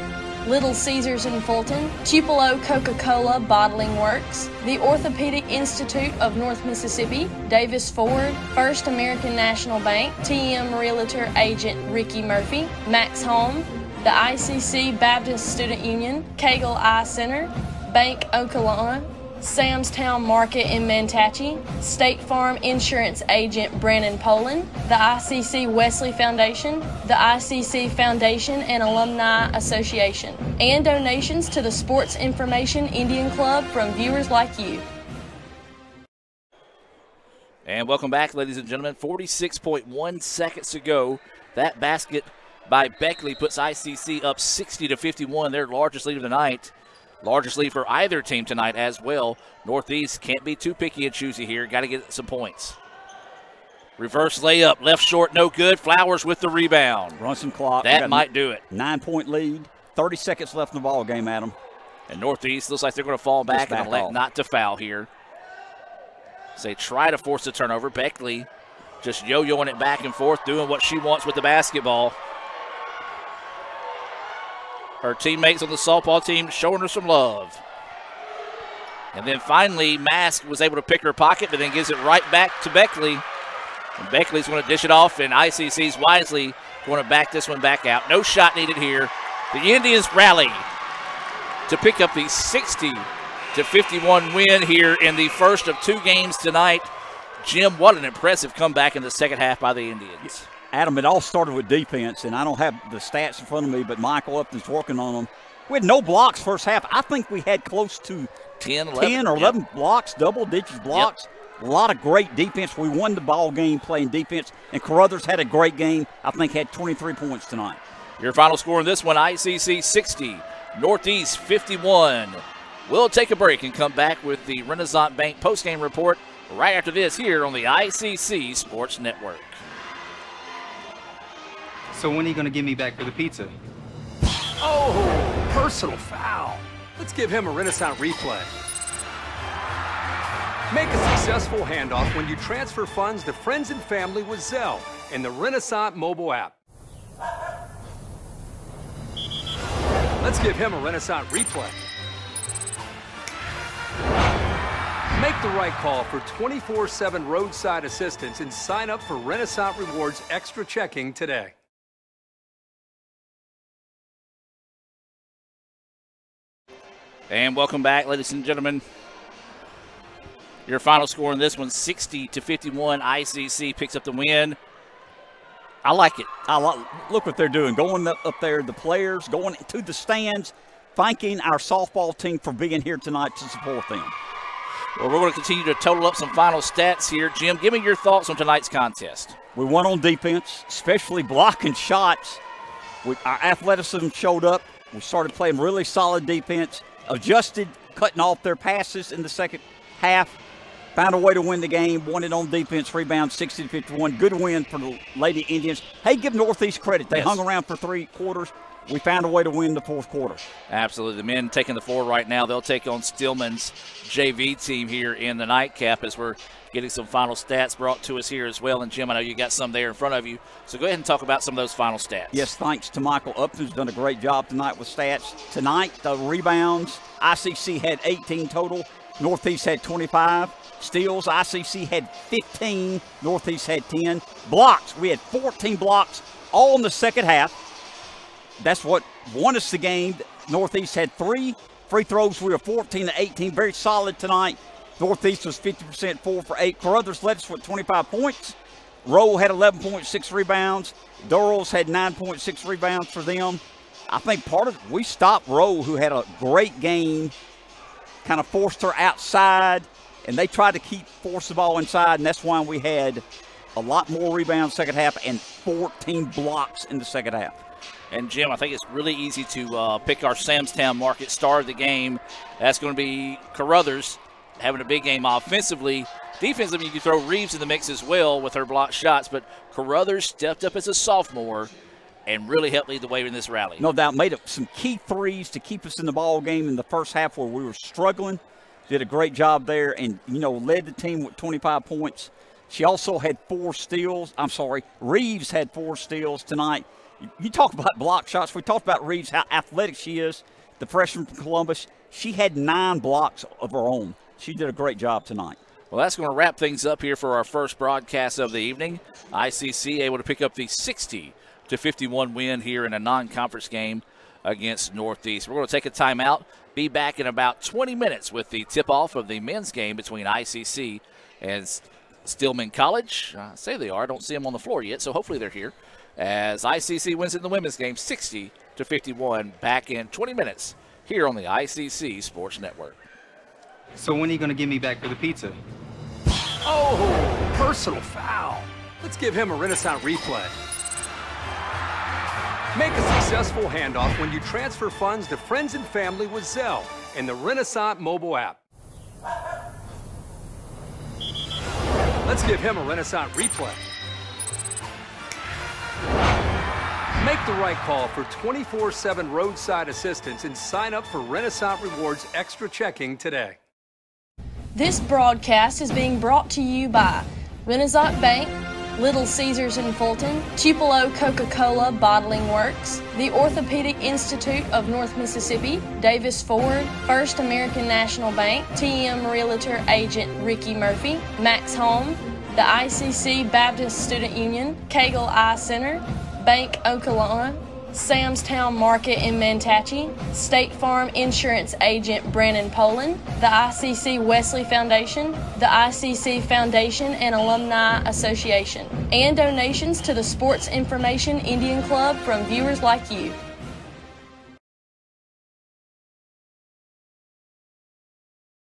[SPEAKER 12] Little Caesars in Fulton, Tupelo Coca-Cola Bottling Works, the Orthopedic Institute of North Mississippi, Davis Ford, First American National Bank, TM Realtor Agent Ricky Murphy, Max Home, the ICC Baptist Student Union, Cagle Eye Center, Bank Okolona, Sam's Town Market in Mantachie, State Farm Insurance Agent Brandon Poland, the ICC Wesley Foundation, the ICC Foundation and Alumni Association, and donations to the Sports Information Indian Club from viewers like you.
[SPEAKER 8] And welcome back, ladies and gentlemen. 46.1 seconds to go. That basket by Beckley puts ICC up 60-51, their largest lead of the night. Largest lead for either team tonight as well. Northeast can't be too picky and choosy here. Got to get some points. Reverse layup, left short, no good. Flowers with the rebound.
[SPEAKER 9] Run some clock.
[SPEAKER 8] That might do it.
[SPEAKER 9] 9-point lead. 30 seconds left in the ball game, Adam.
[SPEAKER 8] And Northeast looks like they're going to fall back and elect not to foul here. So they try to force the turnover. Beckley just yo-yoing it back and forth, doing what she wants with the basketball. Her teammates on the softball team showing her some love. And then finally, Mask was able to pick her pocket, but then gives it right back to Beckley. And Beckley's going to dish it off, and ICC's wisely going to back this one back out. No shot needed here. The Indians rally to pick up the 60-51 win here in the first of 2 games tonight. Jim, what an impressive comeback in the second half by the Indians.
[SPEAKER 9] Adam, it all started with defense, and I don't have the stats in front of me, but Michael Upton's working on them. We had no blocks first half. I think we had close to
[SPEAKER 8] 10, 11.
[SPEAKER 9] 10 or 11 blocks, double-digit blocks. Yep. A lot of great defense. We won the ball game playing defense, and Carruthers had a great game. I think had 23 points tonight.
[SPEAKER 8] Your final score in this one, ICC 60, Northeast 51. We'll take a break and come back with the Renaissance Bank postgame report right after this here on the ICC Sports Network.
[SPEAKER 5] So when are you going to give me back for the pizza?
[SPEAKER 14] Oh, personal foul. Let's give him a Renaissance replay. Make a successful handoff when you transfer funds to friends and family with Zelle in the Renaissance mobile app. Let's give him a Renaissance replay. Make the right call for 24/7 roadside assistance and sign up for Renaissance Rewards Extra Checking today.
[SPEAKER 8] And welcome back, ladies and gentlemen. Your final score in this one, 60-51. ICC picks up the win.
[SPEAKER 9] I like it. Look what they're doing. Going up there, the players going to the stands, thanking our softball team for being here tonight to support them.
[SPEAKER 8] Well, we're going to continue to total up some final stats here. Jim, give me your thoughts on tonight's contest.
[SPEAKER 9] We won on defense, especially blocking shots. Our athleticism showed up. We started playing really solid defense, adjusted, cutting off their passes in the second half, found a way to win the game, won it on defense, rebound 60-51. Good win for the Lady Indians. Hey, give Northeast credit. They hung around for 3 quarters. We found a way to win the fourth quarter.
[SPEAKER 8] Absolutely. The men taking the floor right now. They'll take on Stillman's JV team here in the nightcap as we're getting some final stats brought to us here as well. And, Jim, I know you got some there in front of you. So go ahead and talk about some of those final stats.
[SPEAKER 9] Yes, thanks to Michael Upton, who's done a great job tonight with stats. Tonight, the rebounds, ICC had 18 total. Northeast had 25. Steals, ICC had 15. Northeast had 10. Blocks, we had 14 blocks all in the second half. That's what won us the game. Northeast had 3 free throws. We were 14-18. Very solid tonight. Northeast was 50%, 4 for 8. Carruthers led us with 25 points. Rowe had 11.6 rebounds. Durrells had 9.6 rebounds for them. I think we stopped Rowe, who had a great game, kind of forced her outside, and they tried to force the ball inside, and that's why we had a lot more rebounds second half and 14 blocks in the second half.
[SPEAKER 8] And, Jim, I think it's really easy to pick our Samstown Market star of the game. That's going to be Carruthers having a big game offensively. Defensively, you can throw Reeves in the mix as well with her blocked shots, but Carruthers stepped up as a sophomore and really helped lead the way in this rally.
[SPEAKER 9] No doubt. Made up some key threes to keep us in the ball game in the first half where we were struggling. Did a great job there and, led the team with 25 points. She also had 4 steals. Reeves had 4 steals tonight. You talk about block shots. We talked about Reeves, how athletic she is, the freshman from Columbus. She had 9 blocks of her own. She did a great job tonight.
[SPEAKER 8] Well, that's going to wrap things up here for our first broadcast of the evening. ICC able to pick up the 60-51 win here in a non-conference game against Northeast. We're going to take a timeout, be back in about 20 minutes with the tip-off of the men's game between ICC and Stillman College. I say they are. I don't see them on the floor yet, so hopefully they're here. As ICC wins in the women's game 60-51, back in 20 minutes here on the ICC Sports Network.
[SPEAKER 5] So when are you going to give me back for the pizza?
[SPEAKER 14] Oh, personal foul. Let's give him a Renaissance replay. Make a successful handoff when you transfer funds to friends and family with Zelle in the Renaissance mobile app. Let's give him a Renaissance replay. Make the right call for 24/7 roadside assistance and sign up for Renaissance Rewards Extra Checking today.
[SPEAKER 12] This broadcast is being brought to you by Renaissance Bank, Little Caesars in Fulton, Tupelo Coca-Cola Bottling Works, the Orthopedic Institute of North Mississippi, Davis Ford, First American National Bank, TM Realtor Agent Ricky Murphy, Max Home, the ICC Baptist Student Union, Cagle Eye Center, Bank Okolona, Samstown Market in Mantachie, State Farm Insurance Agent Brandon Poland, the ICC Wesley Foundation, the ICC Foundation and Alumni Association, and donations to the Sports Information Indian Club from viewers like you.